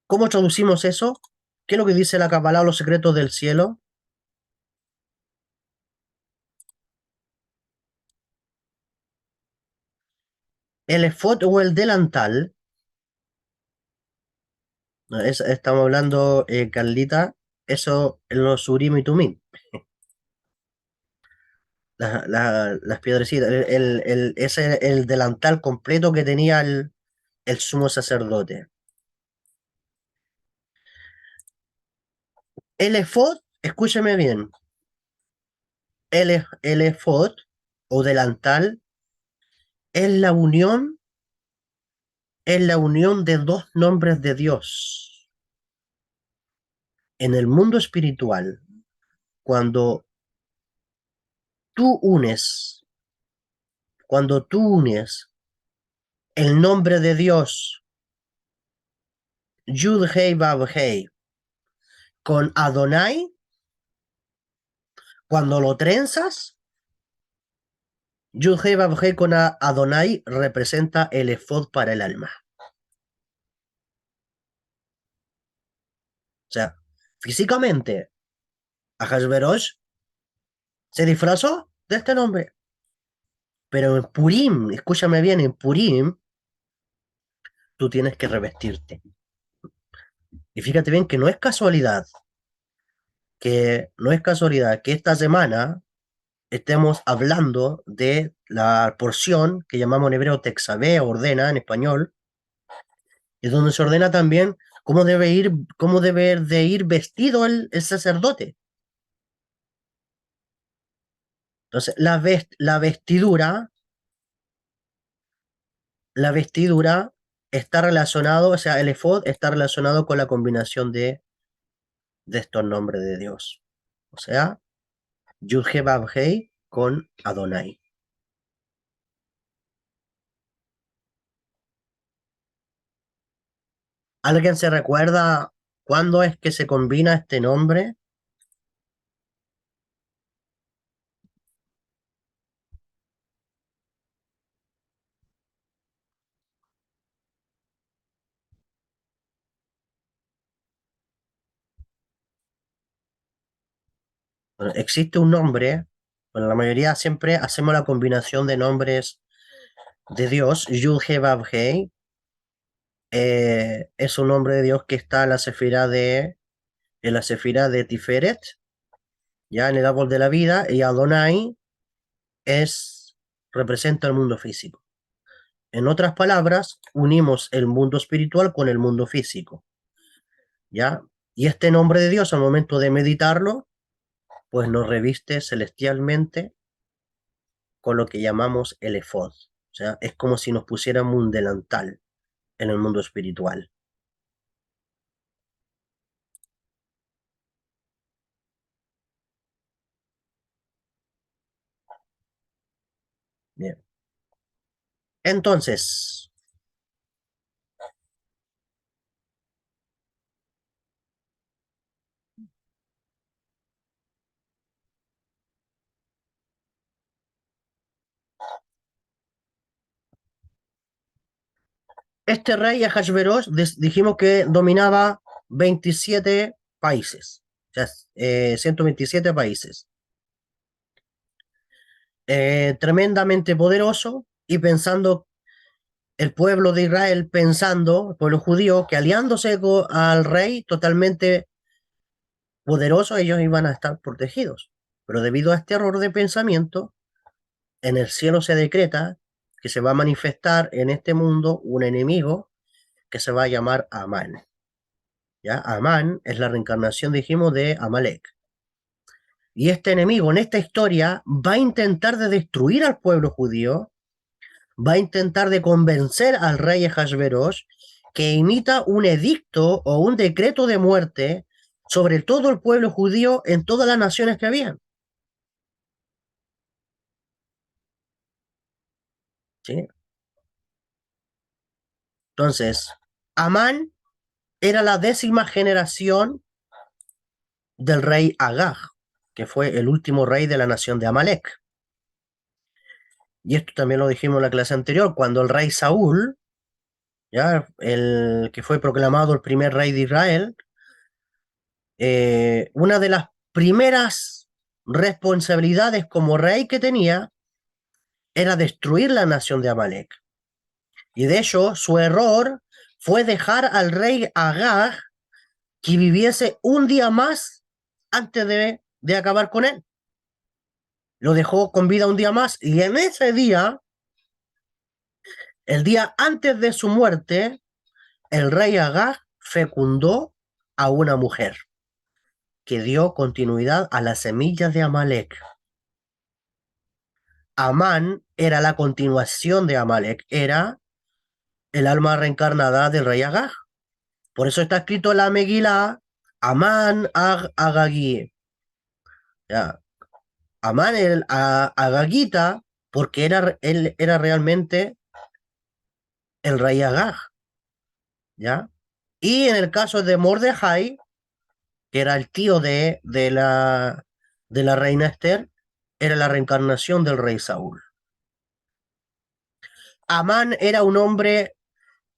¿Cómo traducimos eso? ¿Qué es lo que dice la Kabbalah o los secretos del cielo? El efod o el delantal, no, estamos hablando, Carlita, eso en los Urim y Tumim, las piedrecitas, ese el delantal completo que tenía el sumo sacerdote. El efod, escúchame bien, el efod o delantal es es la unión de dos nombres de Dios. En el mundo espiritual, cuando tú unes, cuando tú unes el nombre de Dios, Yud Hei Vav Hei, con Adonai, cuando lo trenzas, Yud Hei Vav Hei con Adonai representa el efod para el alma. O sea, físicamente, Ahasverosh se disfrazó de este nombre. Pero en Purim, escúchame bien, en Purim tú tienes que revestirte. Y fíjate bien que no es casualidad que esta semana estemos hablando de la porción que llamamos en hebreo Texabé, ordena en español, es donde se ordena también cómo debe de ir vestido el sacerdote. Entonces, la vestidura está relacionado, o sea, el efod está relacionado con la combinación de estos nombres de Dios. O sea, Yud-He Vav-Hei con Adonai. ¿Alguien se recuerda cuándo es que se combina este nombre? Bueno, existe un nombre, bueno, la mayoría siempre hacemos la combinación de nombres de Dios. Yud-He Vav-Hei es un nombre de Dios que está en la sefira de Tiferet, ya en el árbol de la vida, y Adonai representa el mundo físico. En otras palabras, unimos el mundo espiritual con el mundo físico, ¿ya? Y este nombre de Dios, al momento de meditarlo, pues nos reviste celestialmente con lo que llamamos el efod. O sea, es como si nos pusiéramos un delantal en el mundo espiritual. Bien. Entonces, este rey Ahasveros dijimos que dominaba 27 países, o sea, 127 países. Tremendamente poderoso y pensando el pueblo de Israel, pensando, el pueblo judío, que aliándose al rey totalmente poderoso, ellos iban a estar protegidos. Pero debido a este error de pensamiento, en el cielo se decreta que se va a manifestar en este mundo un enemigo que se va a llamar Amán. ¿Ya? Amán es la reencarnación, dijimos, de Amalek. Y este enemigo en esta historia va a intentar de destruir al pueblo judío va a intentar de convencer al rey Ahasverosh que imita un edicto o un decreto de muerte sobre todo el pueblo judío en todas las naciones que habían. ¿Sí? Entonces, Amán era la 10ª generación del rey Agag, que fue el último rey de la nación de Amalek. Y esto también lo dijimos en la clase anterior, cuando el rey Saúl, ya, el que fue proclamado el primer rey de Israel, una de las primeras responsabilidades como rey que tenía era destruir la nación de Amalek. Y de hecho, su error fue dejar al rey Agag que viviese un día más antes de acabar con él. Lo dejó con vida un día más y en ese día, el día antes de su muerte, el rey Agag fecundó a una mujer que dio continuidad a las semillas de Amalek. Amán era la continuación de Amalek, era el alma reencarnada del rey Agag. Por eso está escrito en la Megilá, Amán Agagí. Ya. Amán el Agagita, porque él era realmente el rey Agag, ¿ya? Y en el caso de Mordejai, que era el tío de la reina Esther, era la reencarnación del rey Saúl. Amán era un hombre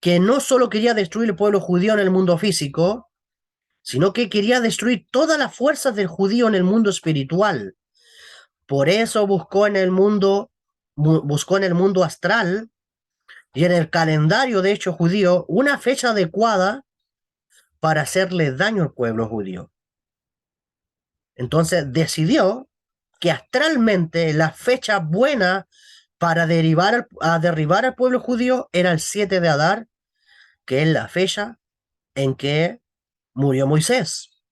que no solo quería destruir el pueblo judío en el mundo físico, sino que quería destruir todas las fuerzas del judío en el mundo espiritual. Por eso buscó en el mundo astral y en el calendario de hecho judío una fecha adecuada para hacerle daño al pueblo judío. Entonces decidió que astralmente la fecha buena para derribar al pueblo judío era el 7 de Adar, que es la fecha en que murió Moisés.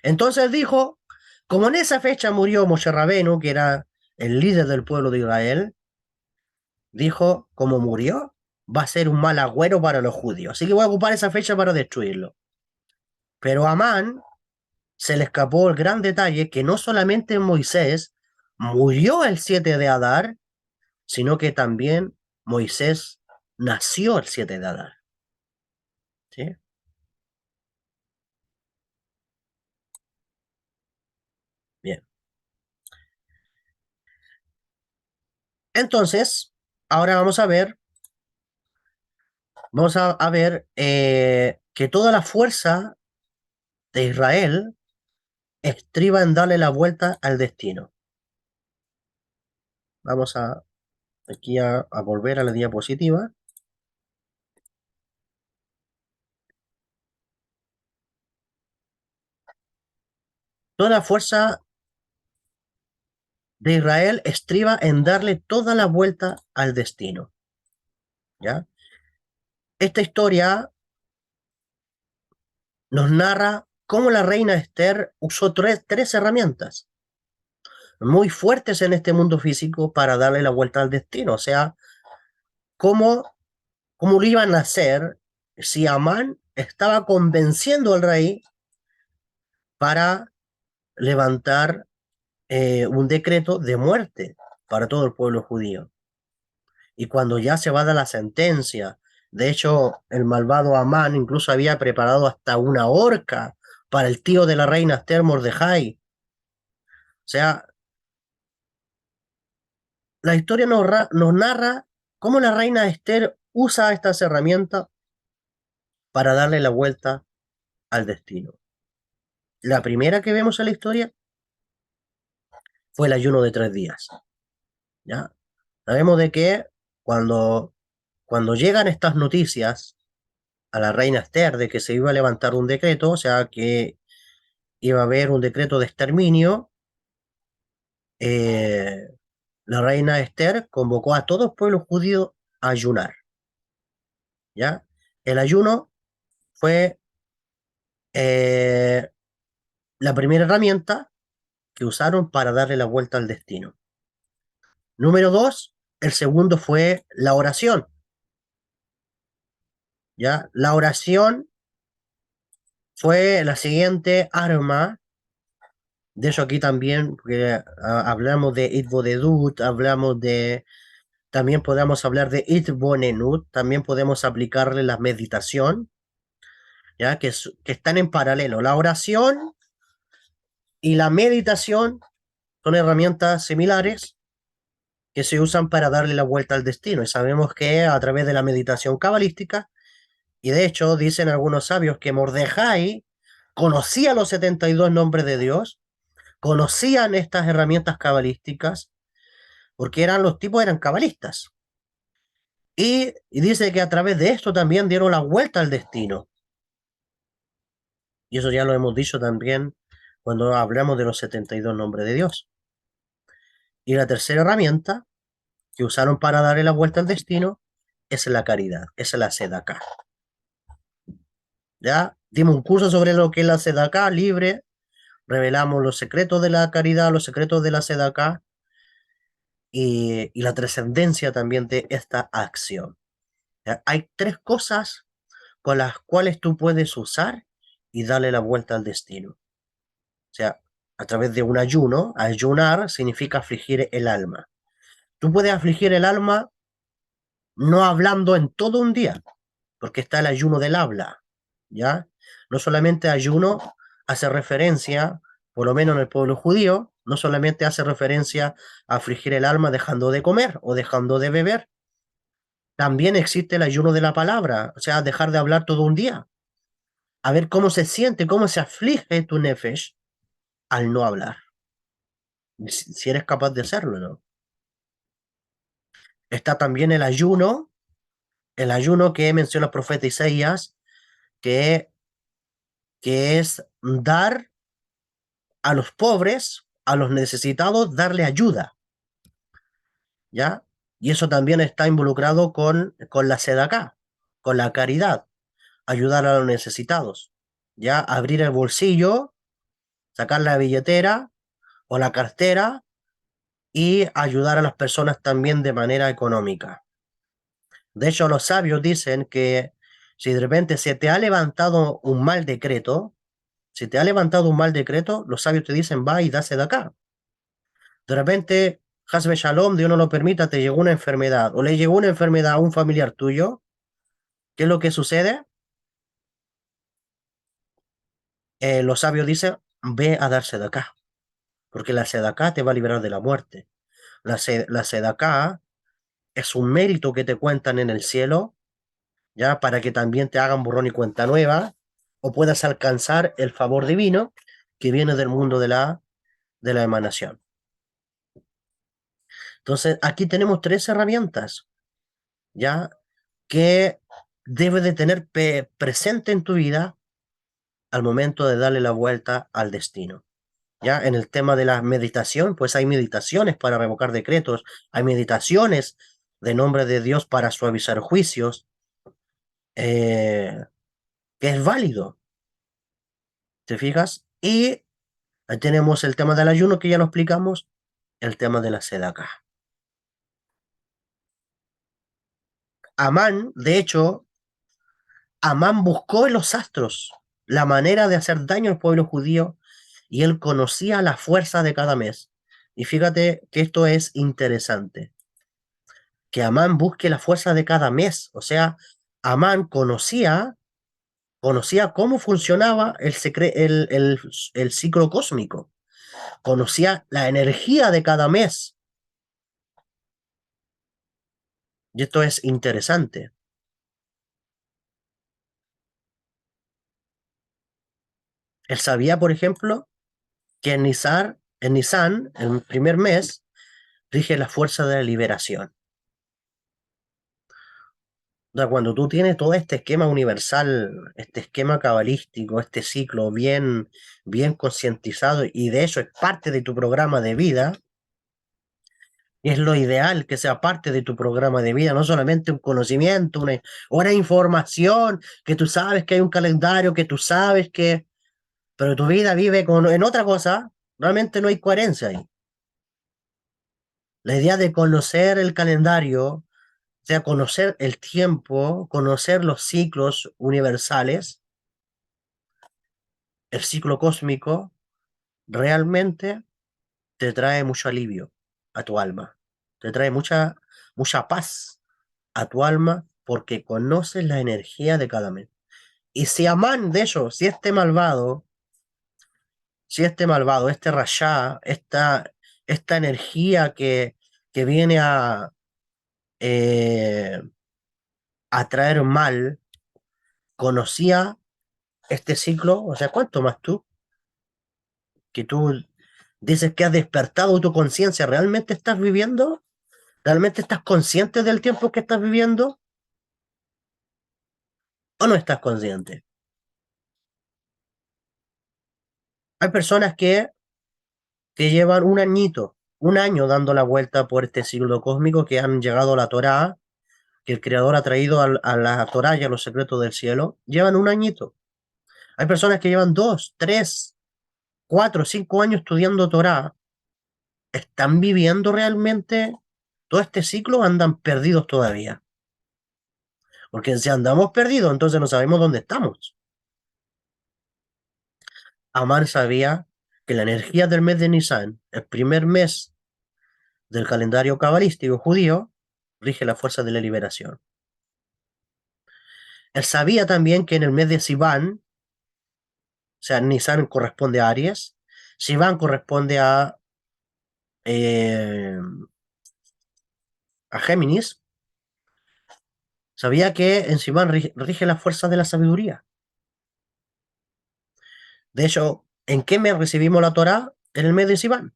Entonces dijo, como en esa fecha murió Moshe Rabenu, que era el líder del pueblo de Israel, dijo, como murió, va a ser un mal agüero para los judíos. Así que voy a ocupar esa fecha para destruirlo. Pero a Amán se le escapó el gran detalle que no solamente Moisés murió el 7 de Adar, sino que también Moisés nació el 7 de Adar. ¿Sí? Bien. Entonces, ahora vamos a ver que toda la fuerza de Israel estriba en darle la vuelta al destino. Vamos aquí a volver a la diapositiva. Toda la fuerza de Israel estriba en darle toda la vuelta al destino. ¿Ya? Esta historia nos narra cómo la reina Esther usó tres herramientas muy fuertes en este mundo físico para darle la vuelta al destino. O sea, cómo lo iban a hacer si Amán estaba convenciendo al rey para levantar un decreto de muerte para todo el pueblo judío. Y cuando ya se va a dar la sentencia, de hecho, el malvado Amán incluso había preparado hasta una horca para el tío de la reina Esther, Mordejai. O sea, la historia nos narra cómo la reina Esther usa estas herramientas para darle la vuelta al destino. La primera que vemos en la historia fue el ayuno de 3 días. ¿Ya? Sabemos de que cuando llegan estas noticias a la reina Esther de que se iba a levantar un decreto, o sea, que iba a haber un decreto de exterminio, eh, la reina Esther convocó a todo el pueblo judío a ayunar. ¿Ya? El ayuno fue eh, la primera herramienta que usaron para darle la vuelta al destino. Número 2, el segundo fue la oración. ¿Ya? La oración fue la siguiente arma. De hecho, aquí también, porque hablamos de Itbodedut, hablamos de, también podemos hablar de Itbonenut, también podemos aplicarle la meditación, ¿ya? Que están en paralelo. La oración y la meditación son herramientas similares que se usan para darle la vuelta al destino. Y sabemos que a través de la meditación cabalística, y de hecho dicen algunos sabios que Mordejai conocía los 72 nombres de Dios, conocían estas herramientas cabalísticas, porque los tipos eran cabalistas. Y dice que a través de esto también dieron la vuelta al destino. Y eso ya lo hemos dicho también cuando hablamos de los 72 nombres de Dios. Y la tercera herramienta que usaron para darle la vuelta al destino es la caridad, es la sedacá. Ya dimos un curso sobre lo que es la sedacá libre, revelamos los secretos de la caridad, los secretos de la sedacá y la trascendencia también de esta acción. ¿Ya? Hay tres cosas con las cuales tú puedes usar y darle la vuelta al destino. O sea, a través de un ayuno, ayunar significa afligir el alma. Tú puedes afligir el alma no hablando en todo un día, porque está el ayuno del habla, ¿ya? No solamente ayuno hace referencia, por lo menos en el pueblo judío, no solamente hace referencia a afligir el alma dejando de comer o dejando de beber, también existe el ayuno de la palabra, o sea, dejar de hablar todo un día, a ver cómo se siente, cómo se aflige tu nefesh al no hablar, si eres capaz de hacerlo, ¿no? Está también el ayuno que menciona el profeta Isaías, que, que es dar a los pobres, a los necesitados, darle ayuda, ¿ya? Y eso también está involucrado con la sedacá, con la caridad, ayudar a los necesitados, ¿ya? Abrir el bolsillo, sacar la billetera o la cartera y ayudar a las personas también de manera económica. De hecho, los sabios dicen que si de repente se te ha levantado un mal decreto, si te ha levantado un mal decreto, los sabios te dicen, va y dase de acá. De repente, Hasbe Shalom, Dios no lo permita, te llegó una enfermedad o le llegó una enfermedad a un familiar tuyo, ¿qué es lo que sucede? Los sabios dicen, ve a darse de acá, porque la sedacá te va a liberar de la muerte. La sedacá es un mérito que te cuentan en el cielo, ya para que también te hagan borrón y cuenta nueva, o puedas alcanzar el favor divino que viene del mundo de la emanación. Entonces, aquí tenemos tres herramientas, ya que debes de tener presente en tu vida al momento de darle la vuelta al destino. Ya en el tema de la meditación, pues hay meditaciones para revocar decretos, hay meditaciones de nombre de Dios para suavizar juicios, que es válido, ¿te fijas? Y ahí tenemos el tema del ayuno que ya lo explicamos, el tema de la sedacá. Amán, de hecho, Amán buscó en los astros la manera de hacer daño al pueblo judío y él conocía la fuerza de cada mes. Y fíjate que esto es interesante, que Amán busque la fuerza de cada mes. O sea, Amán conocía cómo funcionaba el ciclo cósmico, conocía la energía de cada mes. Y esto es interesante. Él sabía, por ejemplo, que en Nisan, el primer mes, rige la fuerza de la liberación. O sea, cuando tú tienes todo este esquema universal, este esquema cabalístico, este ciclo bien concientizado, y de eso es parte de tu programa de vida, y es lo ideal que sea parte de tu programa de vida, no solamente un conocimiento, una información, que tú sabes que hay un calendario, que tú sabes que, pero tu vida vive en otra cosa, realmente no hay coherencia ahí. La idea de conocer el calendario, o sea, conocer el tiempo, conocer los ciclos universales, el ciclo cósmico, realmente te trae mucho alivio a tu alma, te trae mucha paz a tu alma porque conoces la energía de cada mes. Y si Amán, de hecho, si este malvado, este Rashá, esta energía que viene eh, a traer mal, conocía este ciclo, o sea, ¿cuánto más tú? Que tú dices que has despertado tu conciencia, ¿realmente estás viviendo? ¿Realmente estás consciente del tiempo que estás viviendo? ¿O no estás consciente? Hay personas que llevan un año dando la vuelta por este ciclo cósmico, que han llegado a la Torá, que el Creador ha traído a la Torá y a los secretos del cielo, llevan un añito. Hay personas que llevan 2, 3, 4, 5 años estudiando Torá. ¿Están viviendo realmente todo este ciclo o andan perdidos todavía? Porque si andamos perdidos, entonces no sabemos dónde estamos. Amán sabía que la energía del mes de Nisan, el primer mes del calendario cabalístico judío, rige la fuerza de la liberación. Él sabía también que en el mes de Sivan, o sea, Nisan corresponde a Aries, Sivan corresponde eh, a Géminis, sabía que en Sivan rige la fuerza de la sabiduría. De hecho, ¿en qué mes recibimos la Torá? En el mes de Sivan.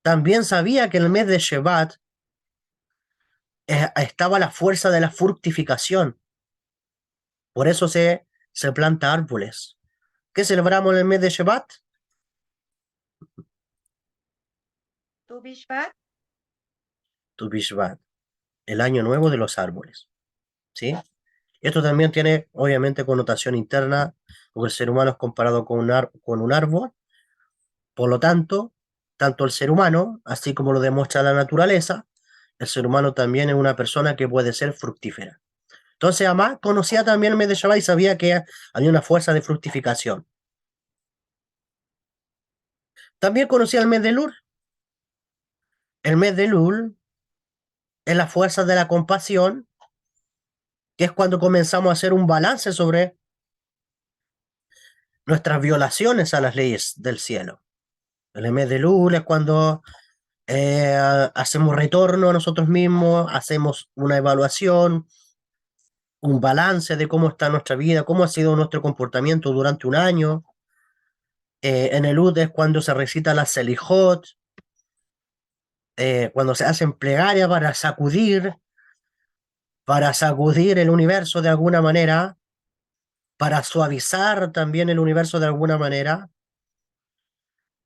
También sabía que en el mes de Shevat estaba la fuerza de la fructificación. Por eso se planta árboles. ¿Qué celebramos en el mes de Shevat? Tu Bishvat, Tu Bishvat, el año nuevo de los árboles. ¿Sí? Esto también tiene, obviamente, connotación interna, porque el ser humano es comparado con un árbol. Por lo tanto el ser humano, así como lo demuestra la naturaleza, el ser humano también es una persona que puede ser fructífera. Entonces, Amá conocía también el mes de Shabbat y sabía que había una fuerza de fructificación. También conocía el mes de Lul. El mes de Lul es la fuerza de la compasión, que es cuando comenzamos a hacer un balance sobre nuestras violaciones a las leyes del cielo. El mes de Lul es cuando hacemos retorno a nosotros mismos, hacemos una evaluación, un balance de cómo está nuestra vida, cómo ha sido nuestro comportamiento durante un año. En el Lul es cuando se recita la Selijot, cuando se hacen plegarias para sacudir el universo de alguna manera, para suavizar también el universo de alguna manera,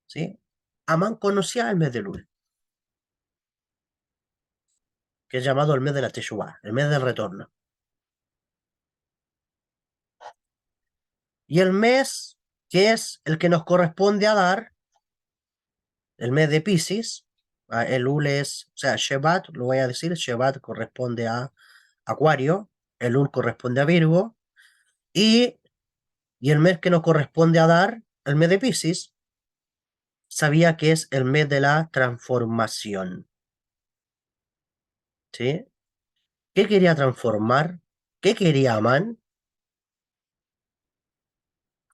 ¿sí? Amán conocía el mes de Lul, que es llamado el mes de la Teshuvah, el mes del retorno. Y el mes que es el que nos corresponde a dar, el mes de Piscis, el Lul es, o sea, Shevat, lo voy a decir, Shevat corresponde a Acuario, el Lul corresponde a Virgo, y, y el mes que nos corresponde a dar, el mes de Piscis, sabía que es el mes de la transformación. ¿Sí? ¿Qué quería transformar? ¿Qué quería Amán?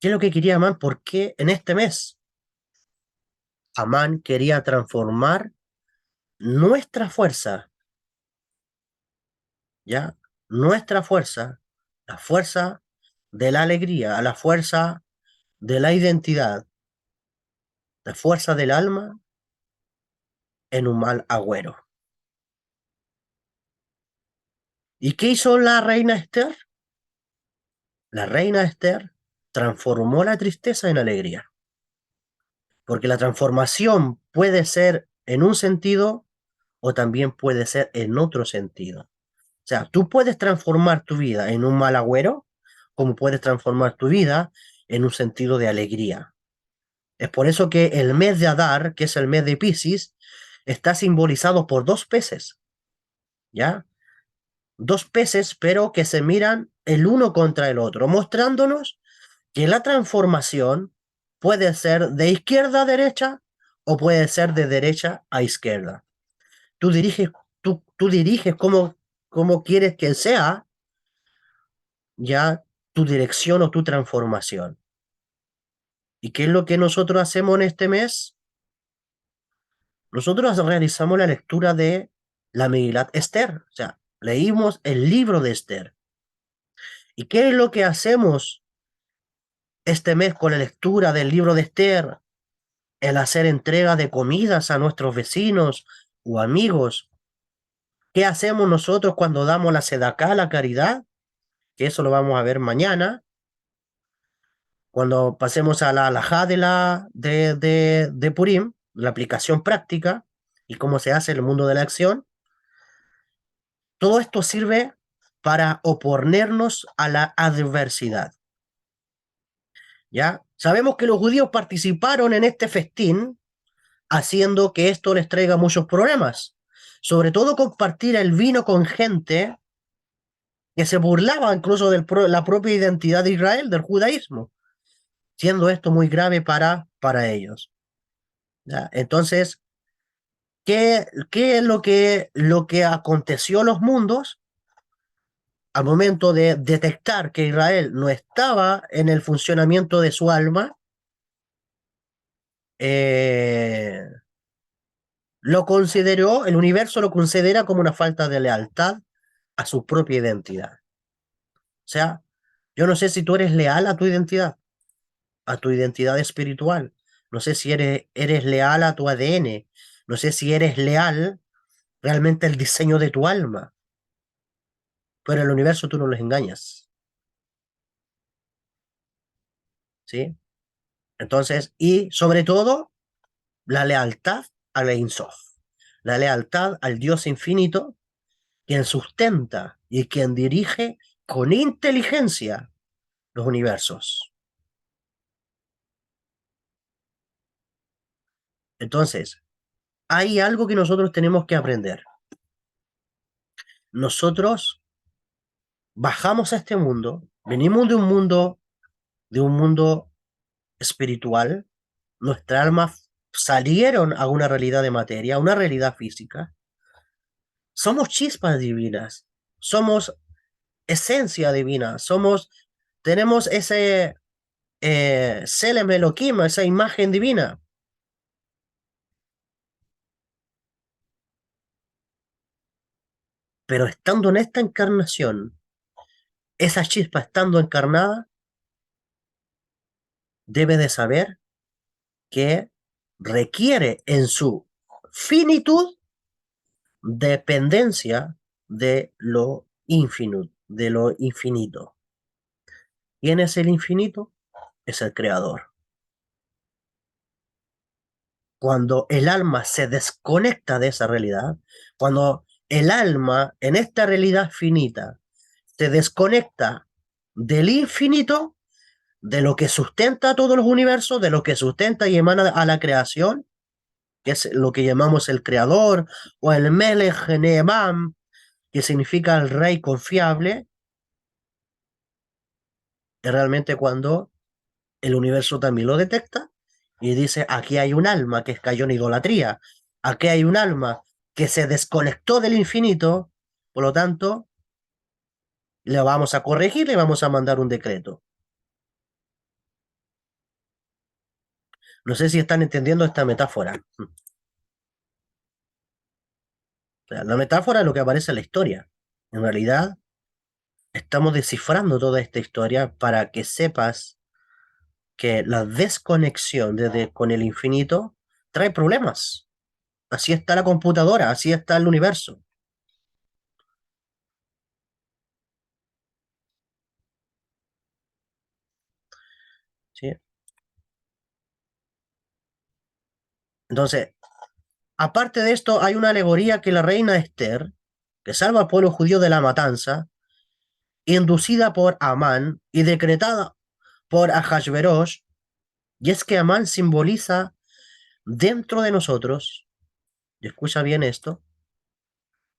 ¿Qué es lo que quería Amán? ¿Por qué en este mes Amán quería transformar nuestra fuerza? ¿Ya? Nuestra fuerza, la fuerza de la alegría, la fuerza de la identidad, la fuerza del alma en un mal agüero. ¿Y qué hizo la reina Esther? La reina Esther transformó la tristeza en alegría. Porque la transformación puede ser en un sentido o también puede ser en otro sentido. O sea, tú puedes transformar tu vida en un mal agüero, como puedes transformar tu vida en un sentido de alegría. Es por eso que el mes de Adar, que es el mes de Piscis, está simbolizado por dos peces, ¿ya? Dos peces, pero que se miran el uno contra el otro, mostrándonos que la transformación puede ser de izquierda a derecha o puede ser de derecha a izquierda. Tú diriges, tú diriges cómo quieres que sea ya tu dirección o tu transformación. ¿Y qué es lo que nosotros hacemos en este mes? Nosotros realizamos la lectura de la Megilat Esther, o sea, leímos el libro de Esther. ¿Y qué es lo que hacemos este mes con la lectura del libro de Esther? El hacer entrega de comidas a nuestros vecinos o amigos. ¿Qué hacemos nosotros cuando damos la sedacá, la caridad? Que eso lo vamos a ver mañana, cuando pasemos a la alajá de Purim, la aplicación práctica y cómo se hace en el mundo de la acción. Todo esto sirve para oponernos a la adversidad. ¿Ya? Sabemos que los judíos participaron en este festín, haciendo que esto les traiga muchos problemas. Sobre todo compartir el vino con gente que se burlaba incluso de la propia identidad de Israel, del judaísmo, siendo esto muy grave para ellos. ¿Ya? Entonces, ¿qué es lo que aconteció en los mundos? Al momento de detectar que Israel no estaba en el funcionamiento de su alma, eh, el universo lo considera como una falta de lealtad a su propia identidad. O sea, yo no sé si tú eres leal a tu identidad espiritual. No sé si eres leal a tu ADN. No sé si eres leal realmente al diseño de tu alma. Pero el universo tú no los engañas. ¿Sí? Entonces, y sobre todo, la lealtad al Ein Sof, la lealtad al Dios infinito, quien sustenta y quien dirige con inteligencia los universos. Entonces, hay algo que nosotros tenemos que aprender. Nosotros bajamos a este mundo, venimos de un mundo espiritual, nuestras almas salieron a una realidad de materia, a una realidad física. Somos chispas divinas, somos esencia divina, tenemos ese Selem Elohim, esa imagen divina. Pero estando en esta encarnación, esa chispa estando encarnada, debe de saber que requiere en su finitud dependencia de lo infinito. ¿Quién es el infinito? Es el creador. Cuando el alma se desconecta de esa realidad, cuando el alma en esta realidad finita se desconecta del infinito, de lo que sustenta todos los universos, de lo que sustenta y emana a la creación, que es lo que llamamos el creador, o el Melech Ne'eman, que significa el rey confiable, es realmente cuando el universo también lo detecta y dice, aquí hay un alma que cayó en idolatría, aquí hay un alma que se desconectó del infinito, por lo tanto, le vamos a corregir, le vamos a mandar un decreto. No sé si están entendiendo esta metáfora. O sea, la metáfora es lo que aparece en la historia. En realidad, estamos descifrando toda esta historia para que sepas que la desconexión con el infinito trae problemas. Así está la computadora, así está el universo. ¿Sí? Entonces, aparte de esto, hay una alegoría que la reina Esther, que salva al pueblo judío de la matanza, inducida por Amán y decretada por Ahasverosh, Y es que Amán simboliza dentro de nosotros, y escucha bien esto,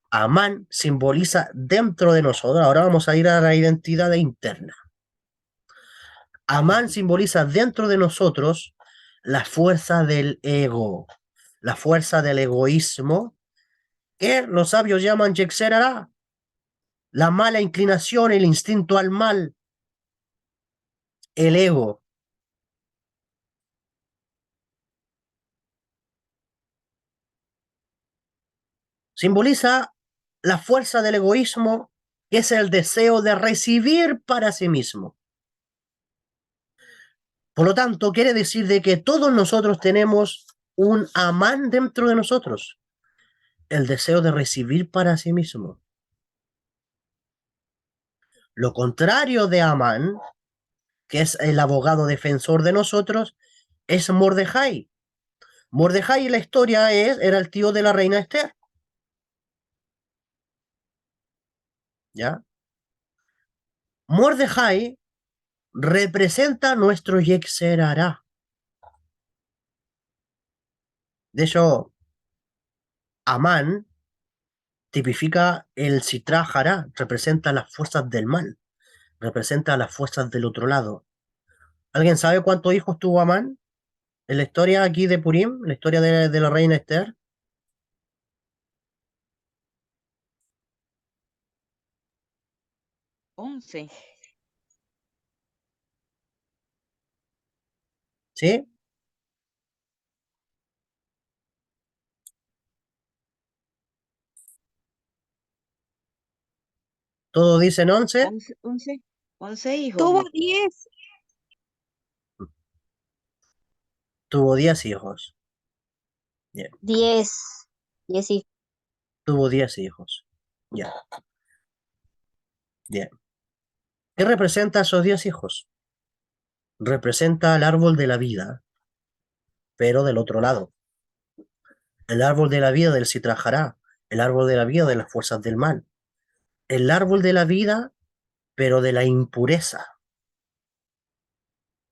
Amán simboliza dentro de nosotros, ahora vamos a ir a la identidad interna. Amán simboliza dentro de nosotros la fuerza del ego, la fuerza del egoísmo, que los sabios llaman Yetzer Hará, la mala inclinación, el instinto al mal, el ego. Simboliza la fuerza del egoísmo, que es el deseo de recibir para sí mismo. Por lo tanto, quiere decir de que todos nosotros tenemos un Amán dentro de nosotros, el deseo de recibir para sí mismo. Lo contrario de Amán, que es el abogado defensor de nosotros, es Mordejai. Mordejai en la historia era el tío de la reina Esther. ¿Ya? Mordejai representa nuestro Yetzer Hará. De hecho, Amán tipifica el Sitra Hará, representa las fuerzas del mal, representa las fuerzas del otro lado. ¿Alguien sabe cuántos hijos tuvo Amán en la historia aquí de Purim, la historia de la reina Esther? 11. ¿Sí? ¿Todos dicen 11? 11 hijos. Tuvo 10. Tuvo 10 hijos. 10. 10 hijos. Tuvo 10 hijos. Ya. Bien. ¿Qué representa esos 10 hijos? Representa el árbol de la vida, pero del otro lado. El árbol de la vida del Sitra Hará, el árbol de la vida de las fuerzas del mal. El árbol de la vida, pero de la impureza.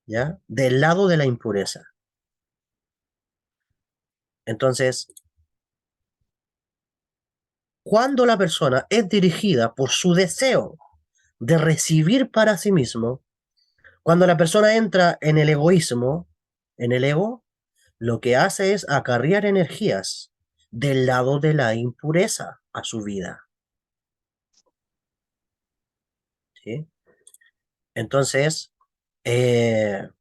¿Ya? Del lado de la impureza. Entonces, cuando la persona es dirigida por su deseo de recibir para sí mismo, cuando la persona entra en el egoísmo, en el ego, lo que hace es acarrear energías del lado de la impureza a su vida. ¿Sí? Entonces, es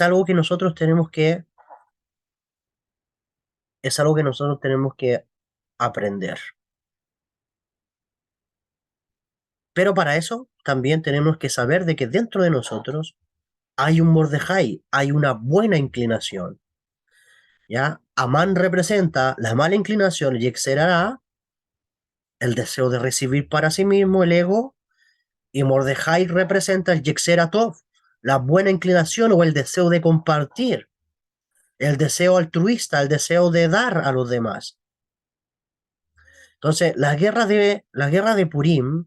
algo que nosotros tenemos que, es algo que nosotros tenemos que aprender. Pero para eso también tenemos que saber de que dentro de nosotros hay un Mordejai, hay una buena inclinación. ¿Ya? Amán representa la mala inclinación y Yetzer Hará, el deseo de recibir para sí mismo, el ego, y Mordejai representa el Yetzer Hatov, la buena inclinación o el deseo de compartir, el deseo altruista, el deseo de dar a los demás. Entonces, la guerra de Purim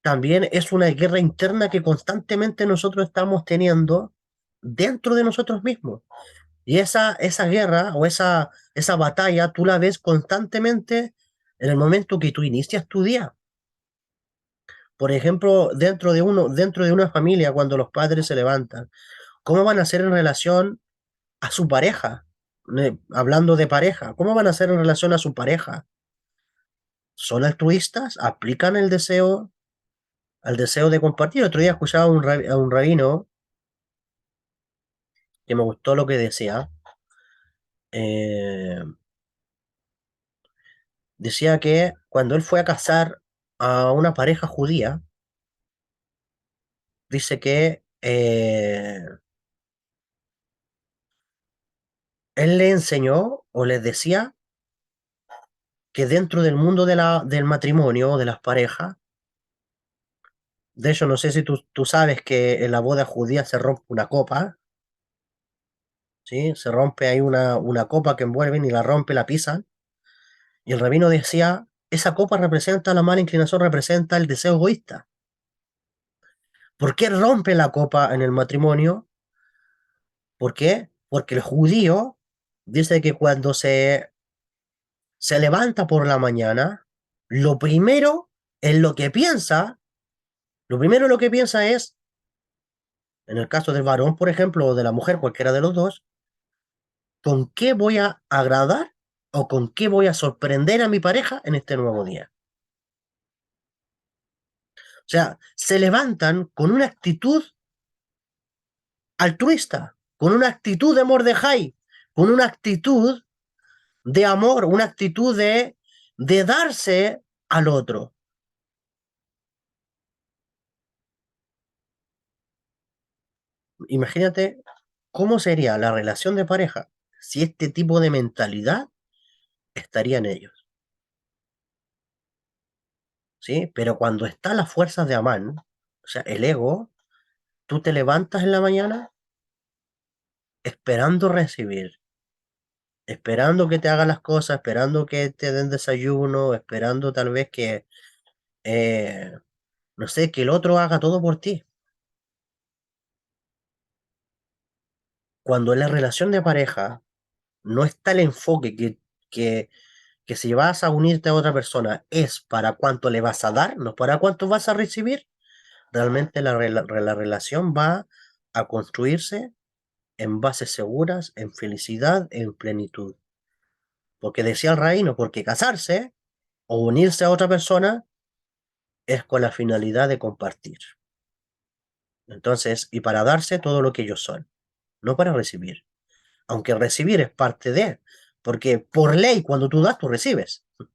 también es una guerra interna que constantemente nosotros estamos teniendo dentro de nosotros mismos. Y esa guerra o esa batalla tú la ves constantemente en el momento que tú inicias tu día. Por ejemplo, dentro de una familia, cuando los padres se levantan, ¿cómo van a ser en relación a su pareja? Hablando de pareja, ¿cómo van a ser en relación a su pareja? ¿Son altruistas? ¿Aplican el deseo al deseo de compartir? Otro día escuchaba a un rabino que me gustó lo que decía. Eh, Decía que cuando él fue a casar a una pareja judía, dice que él le enseñó o les decía que dentro del mundo del matrimonio o de las parejas, de hecho no sé si tú sabes que en la boda judía se rompe una copa, ¿sí? Se rompe ahí una copa que envuelven y la rompe, la pisan, y el rabino decía, esa copa representa la mala inclinación, representa el deseo egoísta. ¿Por qué rompe la copa en el matrimonio? ¿Por qué? Porque el judío dice que cuando se levanta por la mañana, lo primero en lo que piensa, lo primero en lo que piensa es, en el caso del varón, por ejemplo, o de la mujer, cualquiera de los dos, ¿con qué voy a agradar o con qué voy a sorprender a mi pareja en este nuevo día? O sea, se levantan con una actitud altruista, con una actitud de Mordejai, con una actitud de amor, una actitud de darse al otro. Imagínate cómo sería la relación de pareja si este tipo de mentalidad estaría en ellos, ¿sí? Pero cuando están las fuerzas de Amán, o sea, el ego, tú te levantas en la mañana esperando recibir, esperando que te hagan las cosas, esperando que te den desayuno, esperando tal vez que, eh, no sé, que el otro haga todo por ti. Cuando en la relación de pareja no está el enfoque que, que si vas a unirte a otra persona es para cuánto le vas a dar, no para cuánto vas a recibir, realmente la relación va a construirse en bases seguras, en felicidad, en plenitud. Porque decía el reino, porque casarse o unirse a otra persona es con la finalidad de compartir. Entonces, y para darse todo lo que ellos son, no para recibir. Aunque recibir es parte de, porque por ley cuando tú das, tú recibes. Por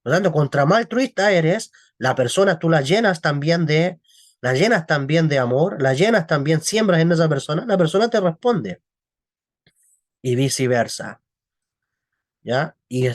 lo tanto, contra más altruista eres, la persona tú la llenas también de amor, la llenas también, siembras en esa persona, la persona te responde y viceversa. ¿Ya? Y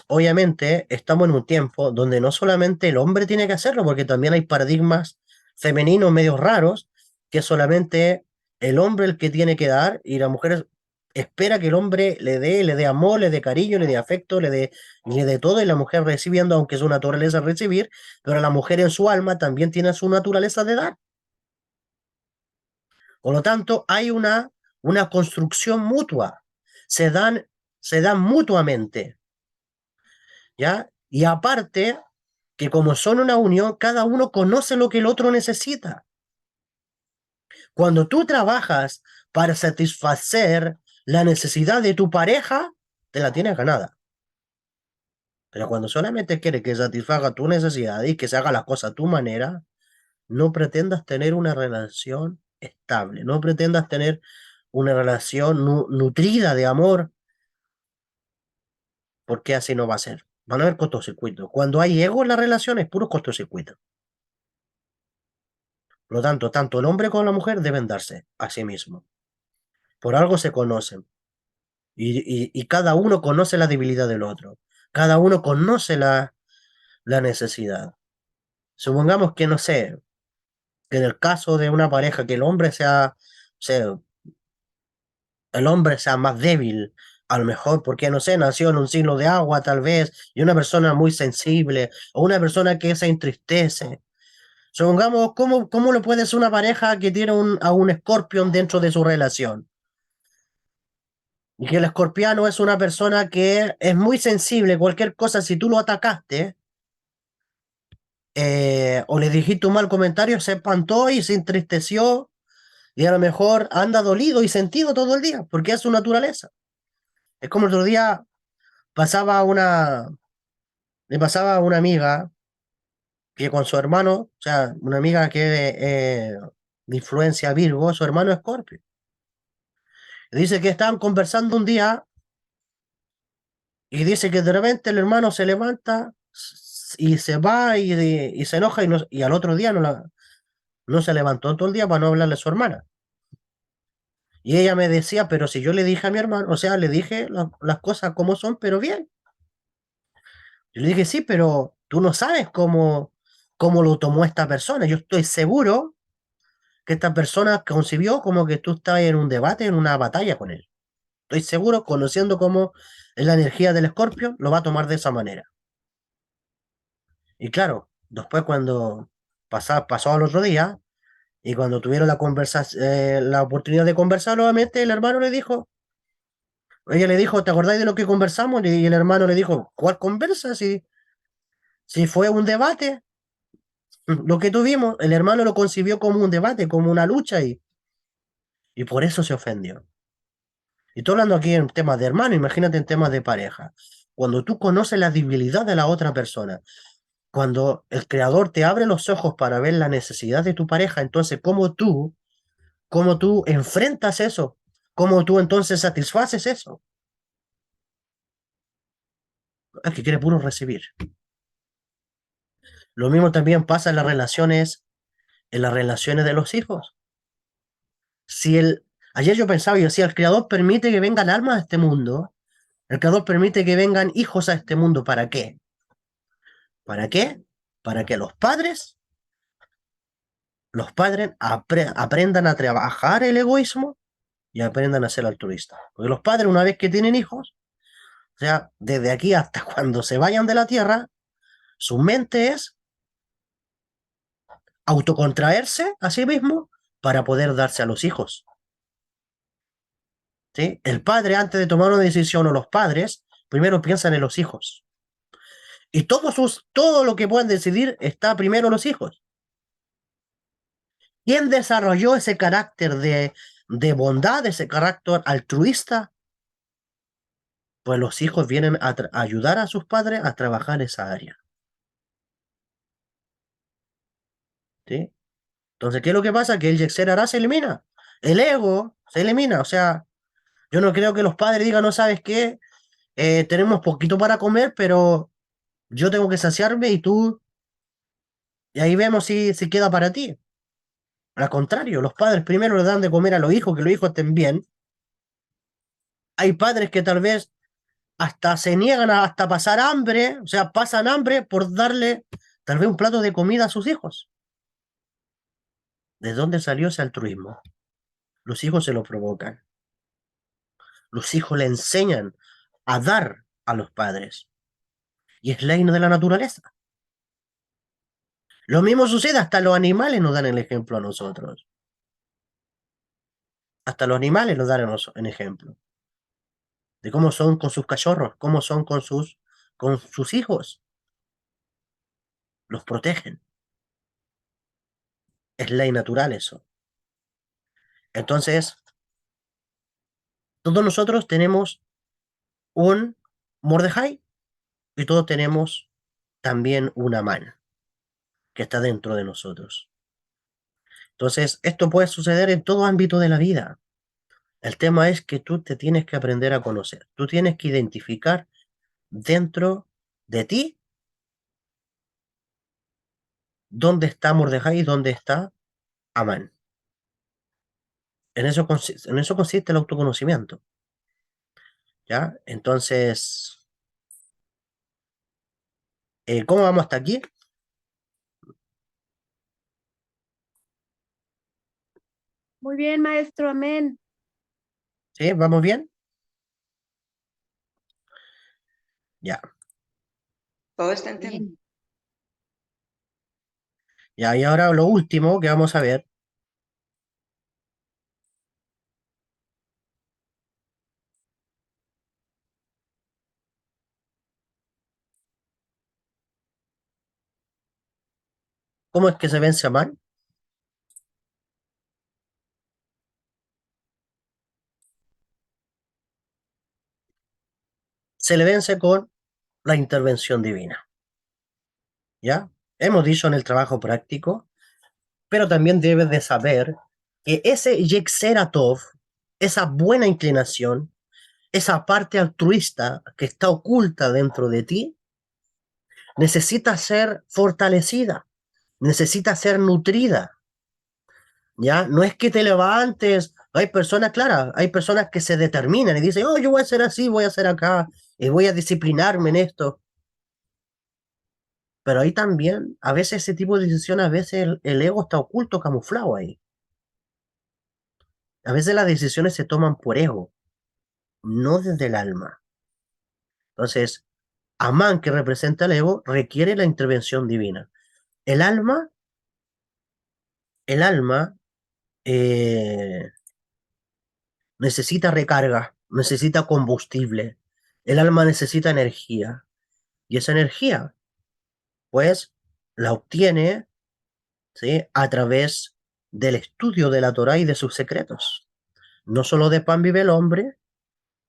obviamente, estamos en un tiempo donde no solamente el hombre tiene que hacerlo, porque también hay paradigmas femeninos medio raros, que solamente el hombre el que tiene que dar y la mujer espera que el hombre le dé amor, le dé cariño, le dé afecto, le dé todo y la mujer recibiendo, aunque su naturaleza es recibir, pero la mujer en su alma también tiene su naturaleza de dar. Por lo tanto, hay una construcción mutua, se dan, se dan mutuamente. ¿Ya? Y aparte, que como son una unión, cada uno conoce lo que el otro necesita. Cuando tú trabajas para satisfacer la necesidad de tu pareja, te la tienes ganada. Pero cuando solamente quieres que satisfaga tu necesidad y que se haga las cosas a tu manera, no pretendas tener una relación estable, no pretendas tener una relación nutrida de amor, porque así no va a ser. Van a haber cortocircuitos. Cuando hay ego en la relación es puro cortocircuito. Por lo tanto, tanto el hombre como la mujer deben darse a sí mismos. Por algo se conocen. Y cada uno conoce la debilidad del otro. Cada uno conoce la necesidad. Supongamos que, no sé, que en el caso de una pareja, que el hombre sea más débil, a lo mejor porque, no sé, nació en un signo de agua, tal vez, y una persona muy sensible, o una persona que se entristece. Supongamos, ¿cómo lo puede ser una pareja que tiene a un escorpión dentro de su relación? Y que el escorpiano es una persona que es muy sensible, cualquier cosa, si tú lo atacaste o le dijiste un mal comentario, se espantó y se entristeció y a lo mejor anda dolido y sentido todo el día, porque es su naturaleza. Es como el otro día pasaba una, le pasaba a una amiga que con su hermano, o sea, una amiga que de influencia Virgo, su hermano es Escorpio. Dice que estaban conversando un día y dice que de repente el hermano se levanta y se va y se enoja y al otro día no se levantó todo el día para no hablarle a su hermana. Y ella me decía, pero si yo le dije a mi hermano, o sea, le dije las cosas como son, pero bien. Yo le dije, sí, pero tú no sabes cómo lo tomó esta persona. Yo estoy seguro que esta persona concibió como que tú estabas en un debate, en una batalla con él. Estoy seguro, conociendo cómo es la energía del Escorpio, lo va a tomar de esa manera. Y claro, después cuando pasó al otro día, Y cuando tuvieron la oportunidad de conversar nuevamente, el hermano le dijo, ella le dijo, ¿te acordáis de lo que conversamos? Y el hermano le dijo, ¿cuál conversa? Si fue un debate, lo que tuvimos, el hermano lo concibió como un debate, como una lucha y por eso se ofendió. Y estoy hablando aquí en temas de hermano, imagínate en temas de pareja. Cuando tú conoces la debilidad de la otra persona, cuando el creador te abre los ojos para ver la necesidad de tu pareja, entonces, cómo tú enfrentas eso? ¿Cómo tú entonces satisfaces eso? Es que quiere puro recibir. Lo mismo también pasa en las relaciones de los hijos. Ayer yo pensaba y decía, el creador permite que vengan almas a este mundo, el creador permite que vengan hijos a este mundo, ¿para qué? ¿Para qué? Para que los padres aprendan a trabajar el egoísmo y aprendan a ser altruistas. Porque los padres, una vez que tienen hijos, o sea, desde aquí hasta cuando se vayan de la tierra, su mente es autocontraerse a sí mismo para poder darse a los hijos. ¿Sí? El padre, antes de tomar una decisión, o los padres, primero piensan en los hijos. Y todo lo que pueden decidir está primero en los hijos. ¿Quién desarrolló ese carácter de bondad, ese carácter altruista? Pues los hijos vienen a ayudar a sus padres a trabajar esa área. ¿Sí? Entonces, ¿qué es lo que pasa? Que el Yexer Hará se elimina. El ego se elimina. O sea, yo no creo que los padres digan, no sabes qué, tenemos poquito para comer, pero yo tengo que saciarme y ahí vemos si queda para ti. Al contrario, los padres primero le dan de comer a los hijos, que los hijos estén bien. Hay padres que tal vez hasta se niegan a hasta pasar hambre, o sea, pasan hambre por darle tal vez un plato de comida a sus hijos. ¿De dónde salió ese altruismo? Los hijos se lo provocan. Los hijos le enseñan a dar a los padres. Y es ley de la naturaleza. Lo mismo sucede, hasta los animales nos dan el ejemplo a nosotros. Hasta los animales nos dan en ejemplo. De cómo son con sus cachorros, cómo son con sus hijos. Los protegen. Es ley natural eso. Entonces, todos nosotros tenemos un Mordejai y todos tenemos también una Amán que está dentro de nosotros. Entonces, esto puede suceder en todo ámbito de la vida. El tema es que tú te tienes que aprender a conocer. Tú tienes que identificar dentro de ti dónde está Mordejai y dónde está Amán. En eso consiste el autoconocimiento. ¿Ya? Entonces, ¿cómo vamos hasta aquí? Muy bien, maestro, amén. ¿Sí? ¿Vamos bien? Ya. Todo está entendido. Bien. Ya, y ahora lo último que vamos a ver cómo es que se vence Amán. Se le vence con la intervención divina. ¿Ya? Hemos dicho en el trabajo práctico, pero también debes de saber que ese Yexeratov, esa buena inclinación, esa parte altruista que está oculta dentro de ti, necesita ser fortalecida, necesita ser nutrida. ¿Ya? No es que te levantes, hay personas, claro, hay personas que se determinan y dicen, oh, yo voy a hacer así, voy a hacer acá, y voy a disciplinarme en esto. Pero ahí también, a veces ese tipo de decisiones, a veces el ego está oculto, camuflado ahí. A veces las decisiones se toman por ego, no desde el alma. Entonces, Amán, que representa el ego, requiere la intervención divina. El alma eh, necesita recarga, necesita combustible. El alma necesita energía. Y esa energía, pues, la obtiene, ¿sí?, a través del estudio de la Torá y de sus secretos. No solo de pan vive el hombre,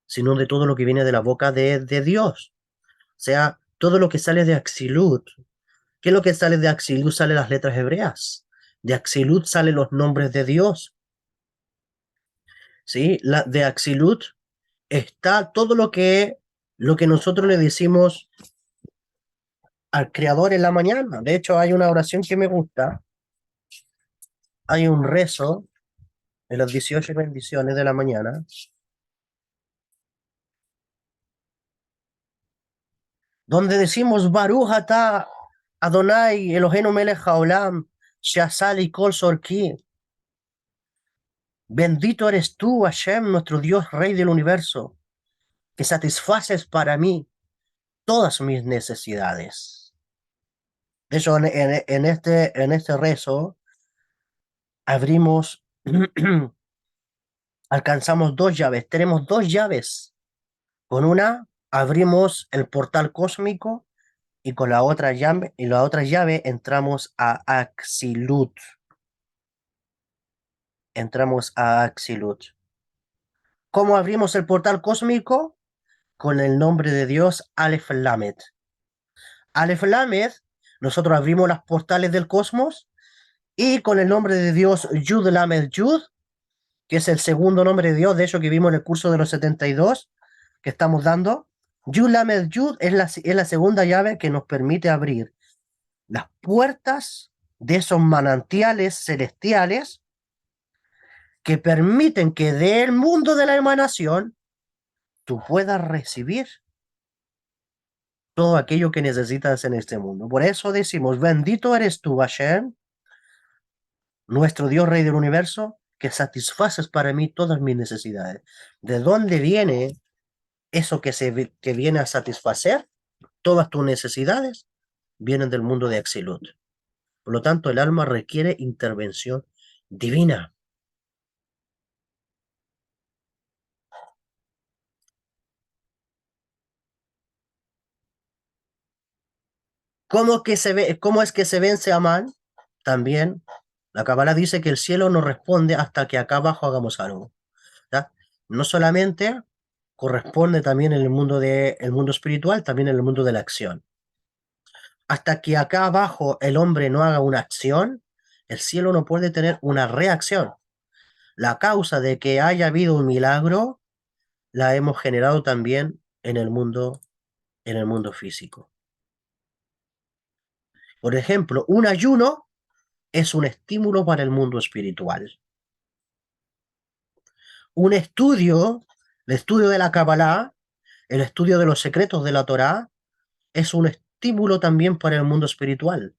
sino de todo lo que viene de la boca de Dios. O sea, todo lo que sale de Axilut. ¿Qué es lo que sale de Axilut? Salen las letras hebreas. De Axilut salen los nombres de Dios. ¿Sí? De Axilut está todo lo que nosotros le decimos al Creador en la mañana. De hecho, hay una oración que me gusta. Hay un rezo en las 18 bendiciones de la mañana, donde decimos Baruch atah Adonai Eloheinu melech haolam she'asa li kol sorki. Bendito eres tú, Hashem, nuestro Dios, Rey del universo, que satisfaces para mí todas mis necesidades. De hecho, en este rezo abrimos, alcanzamos dos llaves. Tenemos dos llaves. Con una abrimos el portal cósmico y con la otra llave entramos a Axilut. Entramos a Axilut. ¿Cómo abrimos el portal cósmico? Con el nombre de Dios Aleph Lamed. Aleph Lamed, nosotros abrimos las portales del cosmos y con el nombre de Dios Yud Lamed Yud, que es el segundo nombre de Dios, de hecho que vimos en el curso de los 72 que estamos dando, Yud Lamed Yud es la segunda llave que nos permite abrir las puertas de esos manantiales celestiales que permiten que del mundo de la emanación tú puedas recibir todo aquello que necesitas en este mundo. Por eso decimos, bendito eres tú, Hashem, nuestro Dios Rey del universo, que satisfaces para mí todas mis necesidades. ¿De dónde viene eso que viene a satisfacer todas tus necesidades? Vienen del mundo de Axilut. Por lo tanto, el alma requiere intervención divina. ¿Cómo es que se vence Amán? También la Cábala dice que el cielo no responde hasta que acá abajo hagamos algo. ¿Ya? No solamente corresponde también en el mundo espiritual, también en el mundo de la acción. Hasta que acá abajo el hombre no haga una acción, el cielo no puede tener una reacción. La causa de que haya habido un milagro la hemos generado también en el mundo físico. Por ejemplo, un ayuno es un estímulo para el mundo espiritual. Un estudio, el estudio de la Kabbalah, el estudio de los secretos de la Torá, es un estímulo también para el mundo espiritual.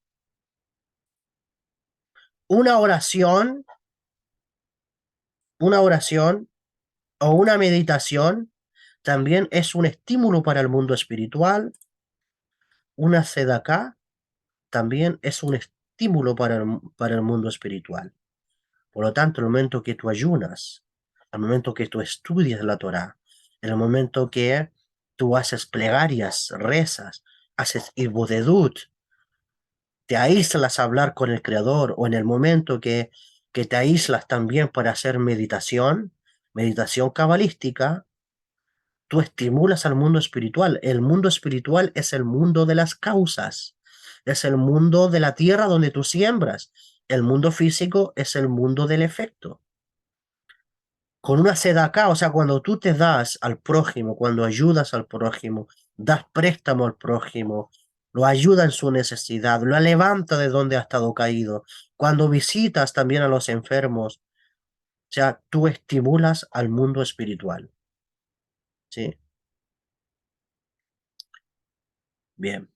Una oración o una meditación también es un estímulo para el mundo espiritual. Una sedaká también es un estímulo para el mundo espiritual. Por lo tanto, el momento que tú ayunas, el momento que tú estudias la Torá, el momento que tú haces plegarias, rezas, haces ibodedut, te aíslas a hablar con el Creador, o en el momento que te aíslas también para hacer meditación cabalística, tú estimulas al mundo espiritual. El mundo espiritual es el mundo de las causas, es el mundo de la tierra donde tú siembras. El mundo físico es el mundo del efecto. Con una sedaká, o sea, cuando tú te das al prójimo, cuando ayudas al prójimo, das préstamo al prójimo, lo ayuda en su necesidad, lo levanta de donde ha estado caído, cuando visitas también a los enfermos, o sea, tú estimulas al mundo espiritual. ¿Sí? Bien.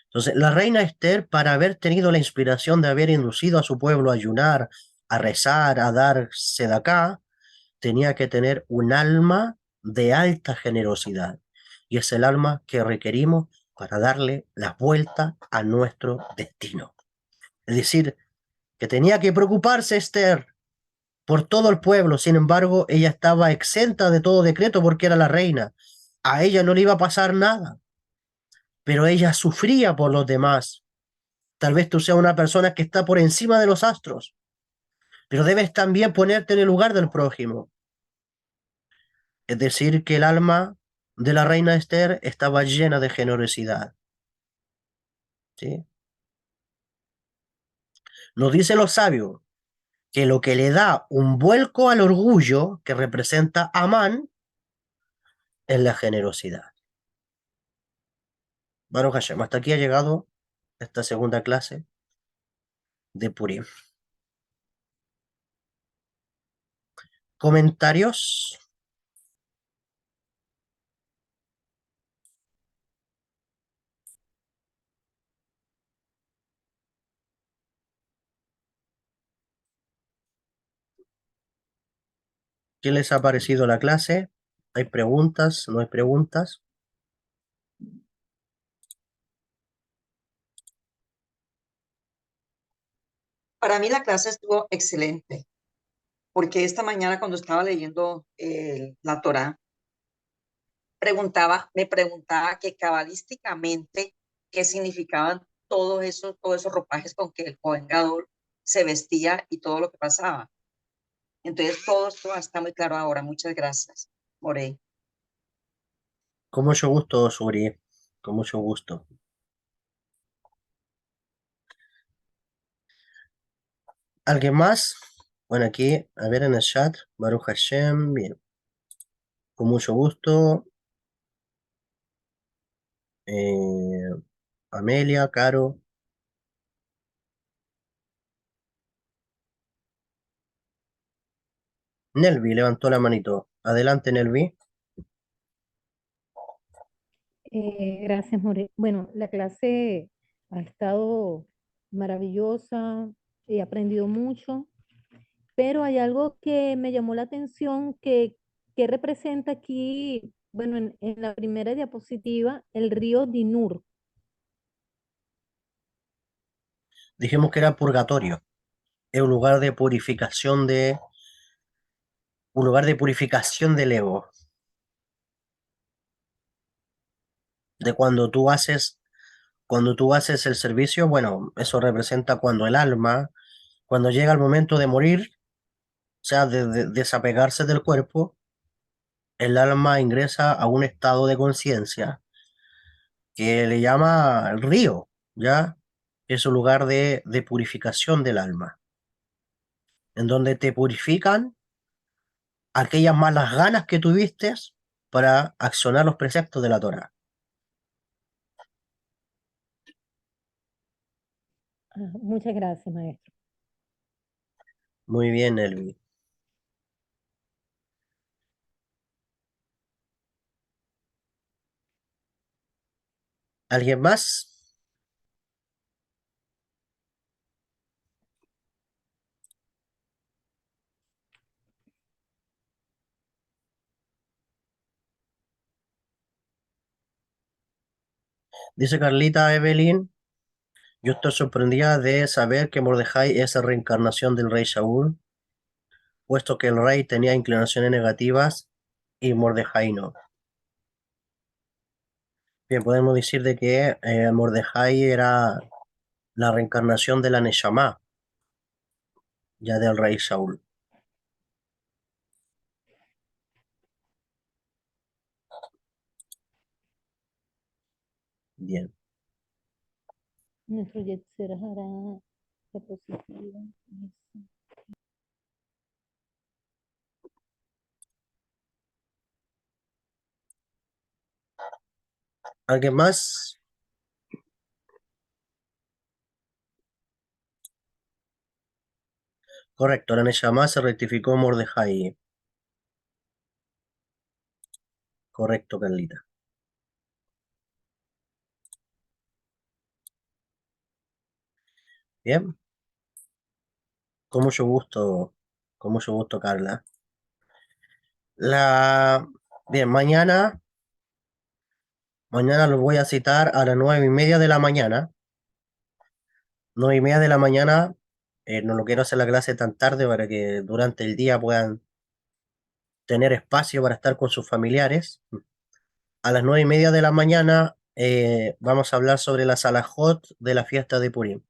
Entonces, la reina Esther, para haber tenido la inspiración de haber inducido a su pueblo a ayunar, a rezar, a dar sedaká, tenía que tener un alma de alta generosidad. Y es el alma que requerimos para darle la vuelta a nuestro destino. Es decir, que tenía que preocuparse Esther por todo el pueblo. Sin embargo, ella estaba exenta de todo decreto porque era la reina. A ella no le iba a pasar nada, pero ella sufría por los demás. Tal vez tú seas una persona que está por encima de los astros, pero debes también ponerte en el lugar del prójimo. Es decir, que el alma de la reina Esther estaba llena de generosidad. ¿Sí? Nos dice los sabios que lo que le da un vuelco al orgullo que representa Amán es la generosidad. Baruch Hashem, hasta aquí ha llegado esta segunda clase de Purim. ¿Comentarios? ¿Qué les ha parecido la clase? ¿Hay preguntas? ¿No hay preguntas? Para mí la clase estuvo excelente, porque esta mañana cuando estaba leyendo la Torá, me preguntaba que cabalísticamente qué significaban todos esos ropajes con que el joven Gadol se vestía y todo lo que pasaba. Entonces todo esto está muy claro ahora. Muchas gracias, Morey. Con mucho gusto, Suri. Con mucho gusto. ¿Alguien más? Bueno, aquí, a ver en el chat. Baruch Hashem, bien. Con mucho gusto. Amelia, Caro. Nelvi levantó la manito. Adelante, Nelvi. Gracias, More. Bueno, la clase ha estado maravillosa, he aprendido mucho, pero hay algo que me llamó la atención que representa aquí, bueno, en la primera diapositiva, el río Dinur. Dijimos que era purgatorio. Es un lugar de purificación del ego. De cuando tú haces el servicio, bueno, eso representa cuando el alma, cuando llega el momento de morir, o sea, de desapegarse del cuerpo, el alma ingresa a un estado de conciencia que le llama el río, ¿ya? Es un lugar de purificación del alma, en donde te purifican aquellas malas ganas que tuviste para accionar los preceptos de la Torah. Muchas gracias, maestro. Muy bien, Elvi. ¿Alguien más? Dice Carlita Evelyn, yo estoy sorprendida de saber que Mordejai es la reencarnación del rey Saúl, puesto que el rey tenía inclinaciones negativas y Mordejai no. Bien, podemos decir de que Mordejai era la reencarnación de la Neshama, ya del rey Saúl. Bien. Nuestro Yetzer hará diapositiva. ¿Alguien más? Correcto, la Neshama se rectificó Mordejai. Correcto, Carlita. Bien. Con mucho gusto, Carla. Bien, mañana los voy a citar a las 9:30 de la mañana. 9:30 de la mañana No lo quiero hacer la clase tan tarde para que durante el día puedan tener espacio para estar con sus familiares. A las 9:30 de la mañana vamos a hablar sobre la Salahot de la fiesta de Purim.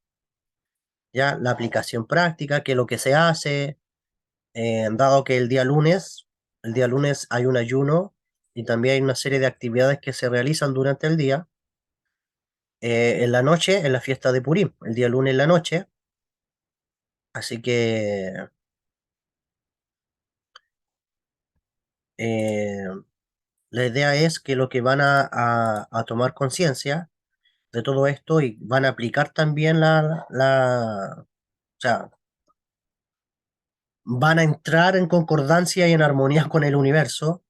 Ya, la aplicación práctica, que es lo que se hace, dado que el día lunes hay un ayuno y también hay una serie de actividades que se realizan durante el día. En la noche, en la fiesta de Purim, el día lunes en la noche. Así que eh, la idea es que lo que van a tomar conciencia de todo esto y van a aplicar también o sea, van a entrar en concordancia y en armonía con el universo,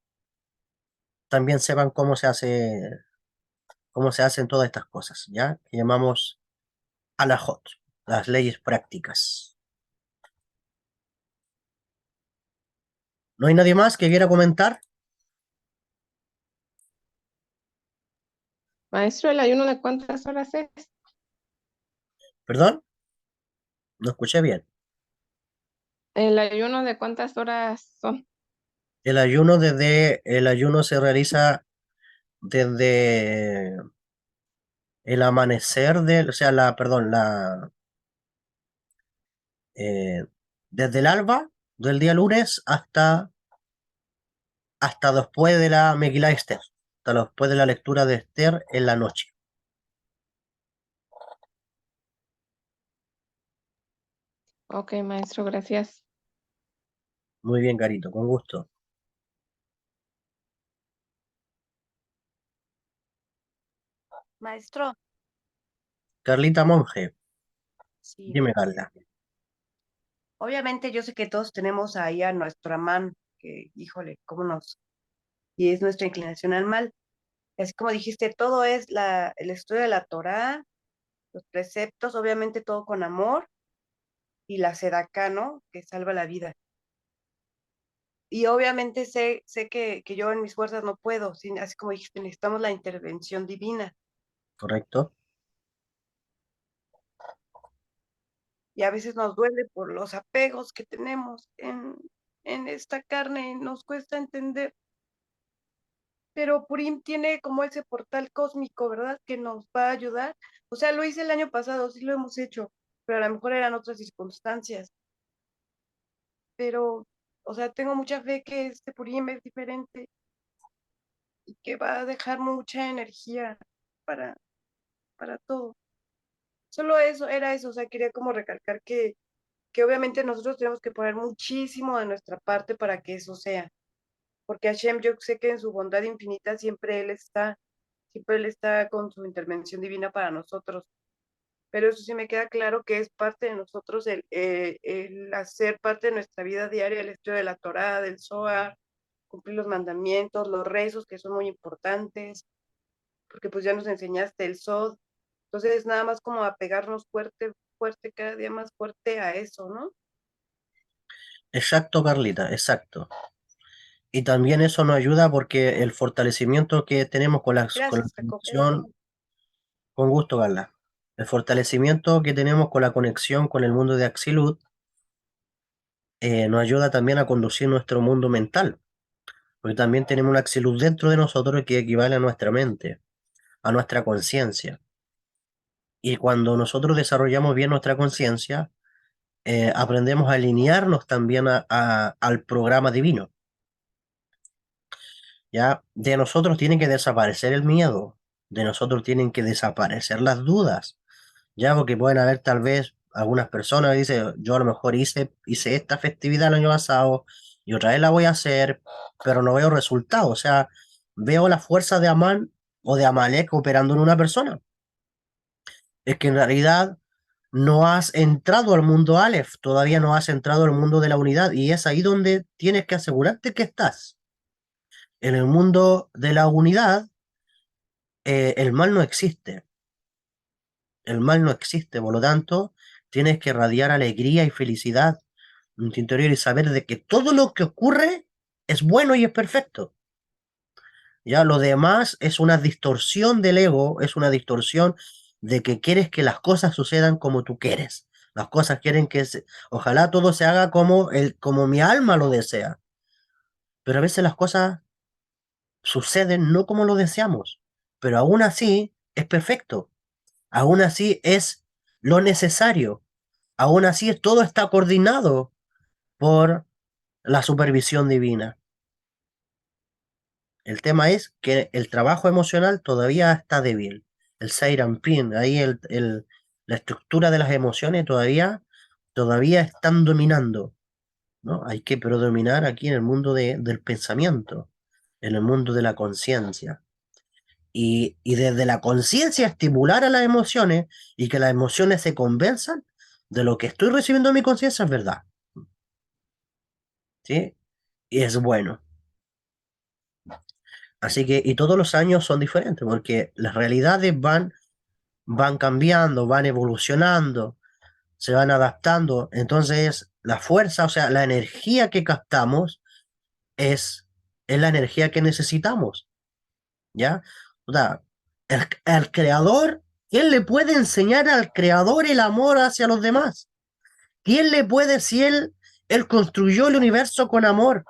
también sepan cómo se hacen todas estas cosas, ¿ya? Que llamamos alajot, las leyes prácticas. ¿No hay nadie más que quiera comentar? Maestro, ¿el ayuno de cuántas horas es? ¿Perdón? No escuché bien. ¿El ayuno de cuántas horas son? El ayuno se realiza desde el amanecer o sea, eh, desde el alba del día lunes hasta después de la Megilá Esther, hasta después de la lectura de Esther en la noche. Ok, maestro, gracias. Muy bien, Carito, con gusto. Maestro, Carlita Monje, sí, dime, Carla. obviamente yo sé que todos tenemos ahí a nuestro amán, que híjole, y es nuestra inclinación al mal. Así como dijiste, todo es el estudio de la Torá, los preceptos, obviamente todo con amor, y la sedacá, ¿no? Que salva la vida. Y obviamente sé que yo en mis fuerzas no puedo, así como dijiste, necesitamos la intervención divina. ¿Correcto? Y a veces nos duele por los apegos que tenemos en esta carne, nos cuesta entender. Pero Purim tiene como ese portal cósmico, ¿verdad? Que nos va a ayudar. O sea, lo hice el año pasado, sí lo hemos hecho, pero a lo mejor eran otras circunstancias. Pero, o sea, tengo mucha fe que este Purim es diferente y que va a dejar mucha energía para, para todo. Solo eso, era eso, o sea, quería como recalcar que obviamente nosotros tenemos que poner muchísimo de nuestra parte para que eso sea. Porque Hashem, yo sé que en su bondad infinita siempre Él está con su intervención divina para nosotros. Pero eso sí me queda claro que es parte de nosotros el hacer parte de nuestra vida diaria, el estudio de la Torá, del Zohar, cumplir los mandamientos, los rezos que son muy importantes, porque pues ya nos enseñaste el Sod. Entonces es nada más como apegarnos fuerte, fuerte, cada día más fuerte a eso, ¿no? Exacto, Carlita, exacto. Y también eso nos ayuda porque el fortalecimiento que tenemos con la Gracias, Jacob. conexión, con gusto, Carla, el fortalecimiento que tenemos con la conexión con el mundo de Axilut nos ayuda también a conducir nuestro mundo mental, porque también tenemos un Axilut dentro de nosotros que equivale a nuestra mente, a nuestra conciencia. Y cuando nosotros desarrollamos bien nuestra conciencia, aprendemos a alinearnos también al programa divino. Ya de nosotros tiene que desaparecer el miedo, de nosotros tienen que desaparecer las dudas, ya porque pueden haber tal vez algunas personas que dicen, yo a lo mejor hice esta festividad el año pasado y otra vez la voy a hacer, pero no veo resultados, o sea, veo la fuerza de Amán o de Amalek operando en una persona. Es que en realidad no has entrado al mundo Aleph, todavía no has entrado al mundo de la unidad y es ahí donde tienes que asegurarte que estás. En el mundo de la unidad, el mal no existe. El mal no existe, por lo tanto, tienes que irradiar alegría y felicidad en tu interior y saber de que todo lo que ocurre es bueno y es perfecto. Ya lo demás es una distorsión del ego, es una distorsión de que quieres que las cosas sucedan como tú quieres. Las cosas quieren ojalá todo se haga como mi alma lo desea. Pero a veces las cosas suceden no como lo deseamos. Pero aún así es perfecto. Aún así es lo necesario. Aún así todo está coordinado por la supervisión divina. El tema es que el trabajo emocional todavía está débil. El Seiranpin, ahí la estructura de las emociones todavía están dominando, ¿no? Hay que predominar aquí en el mundo del pensamiento, en el mundo de la conciencia. Y desde la conciencia estimular a las emociones y que las emociones se convenzan de lo que estoy recibiendo en mi conciencia es verdad. ¿Sí? Y es bueno. Así que, y todos los años son diferentes, porque las realidades van cambiando, van evolucionando, se van adaptando. Entonces, la fuerza, o sea, la energía que captamos es la energía que necesitamos, ¿ya? O sea, el creador, ¿quién le puede enseñar al creador el amor hacia los demás? ¿Quién le puede, si él construyó el universo con amor?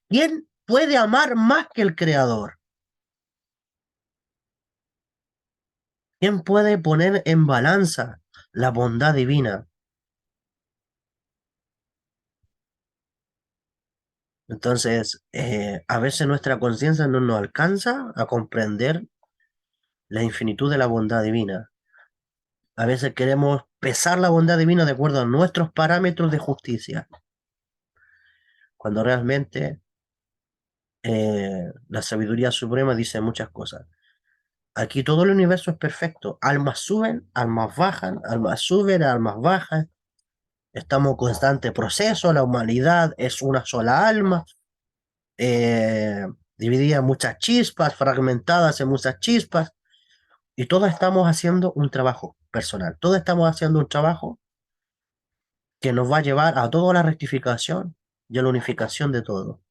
¿Quién puede amar más que el creador? ¿Quién puede poner en balanza la bondad divina? Entonces, a veces nuestra conciencia no nos alcanza a comprender la infinitud de la bondad divina. A veces queremos pesar la bondad divina de acuerdo a nuestros parámetros de justicia, cuando realmente la sabiduría suprema dice muchas cosas. Aquí todo el universo es perfecto. Almas suben, almas bajan, almas suben, almas bajan. Estamos en constante proceso. La humanidad es una sola alma, dividida en muchas chispas, fragmentadas en muchas chispas. Y todos estamos haciendo un trabajo personal. Todos estamos haciendo un trabajo que nos va a llevar a toda la rectificación y a la unificación de todo.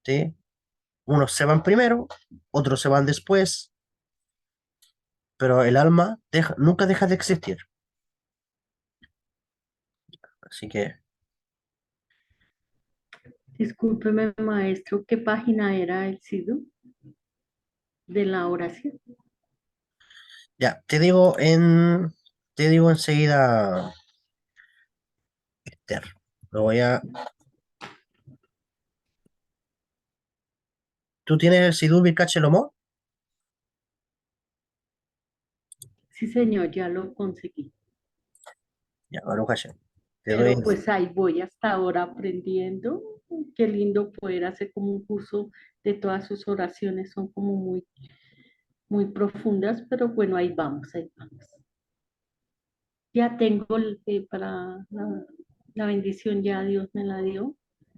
¿Sí? Unos se van primero, otros se van después, pero el alma nunca deja de existir. Así que, Discúlpeme, maestro, ¿qué página era el SIDU de la oración? ya, te digo enseguida, Esther. Lo voy a. ¿Tú tienes el Sidú Birkache Lomo? Sí, señor, ya lo conseguí. Ya, Baruch Hashem. Te doy. Pero pues ahí voy hasta ahora aprendiendo. Qué lindo poder hacer como un curso de todas sus oraciones. Son como muy, muy profundas, pero bueno, ahí vamos, ahí vamos. Ya tengo para la bendición, ya Dios me la dio.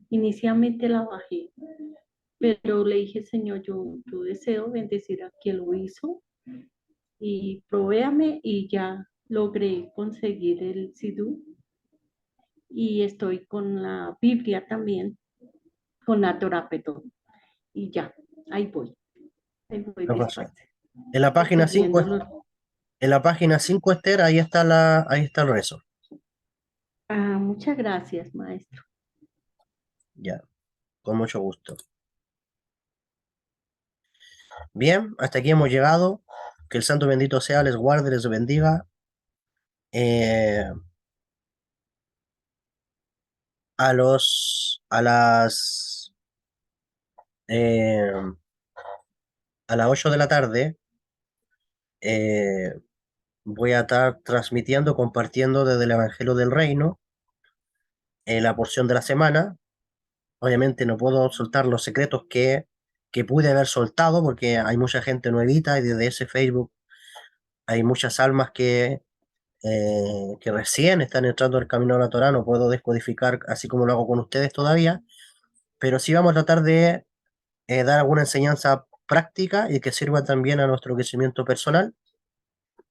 Inicialmente la bajé, pero le dije, Señor, yo deseo bendecir a quien lo hizo y provéame y ya logré conseguir el sidú y estoy con la Biblia también, con la Torah, perdón, y ya, ahí voy Baruch Hashem. despacio, En la página 5, siguiéndolo. en la página 5, Esther, ahí está el rezo. Ah, muchas gracias, maestro. Ya, con mucho gusto. Bien, hasta aquí hemos llegado. Que el Santo bendito sea, les guarde, les bendiga. Eh, a los, a las, eh, a las 8 de la tarde eh, voy a estar transmitiendo, compartiendo desde el Evangelio del Reino la porción de la semana. Obviamente no puedo soltar los secretos que pude haber soltado porque hay mucha gente nuevita y desde ese Facebook hay muchas almas que recién están entrando al camino de la Torá. No puedo descodificar así como lo hago con ustedes todavía, pero sí vamos a tratar de dar alguna enseñanza práctica y que sirva también a nuestro crecimiento personal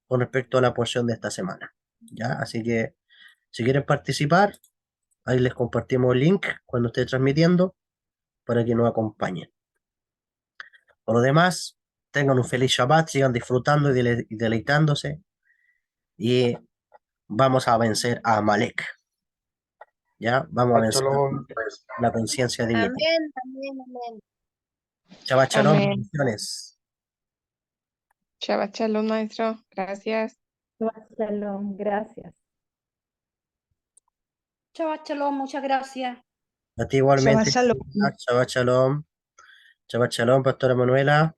con respecto a la porción de esta semana. ¿Ya? Así que si quieren participar, ahí les compartimos el link cuando esté transmitiendo para que nos acompañen. Por lo demás, tengan un feliz Shabbat, sigan disfrutando y deleitándose y vamos a vencer a Amalek. ¿Ya? Vamos a vencer Shalom. la conciencia divina. Amén, amén, amén. Shabbat shalom, Amén. bendiciones. Shabbat shalom, maestro. Gracias. Shalom, gracias. Shabbat shalom, muchas gracias. A ti igualmente. Shabbat shalom. Shabbat shalom. Shabbat shalom, pastora Manuela.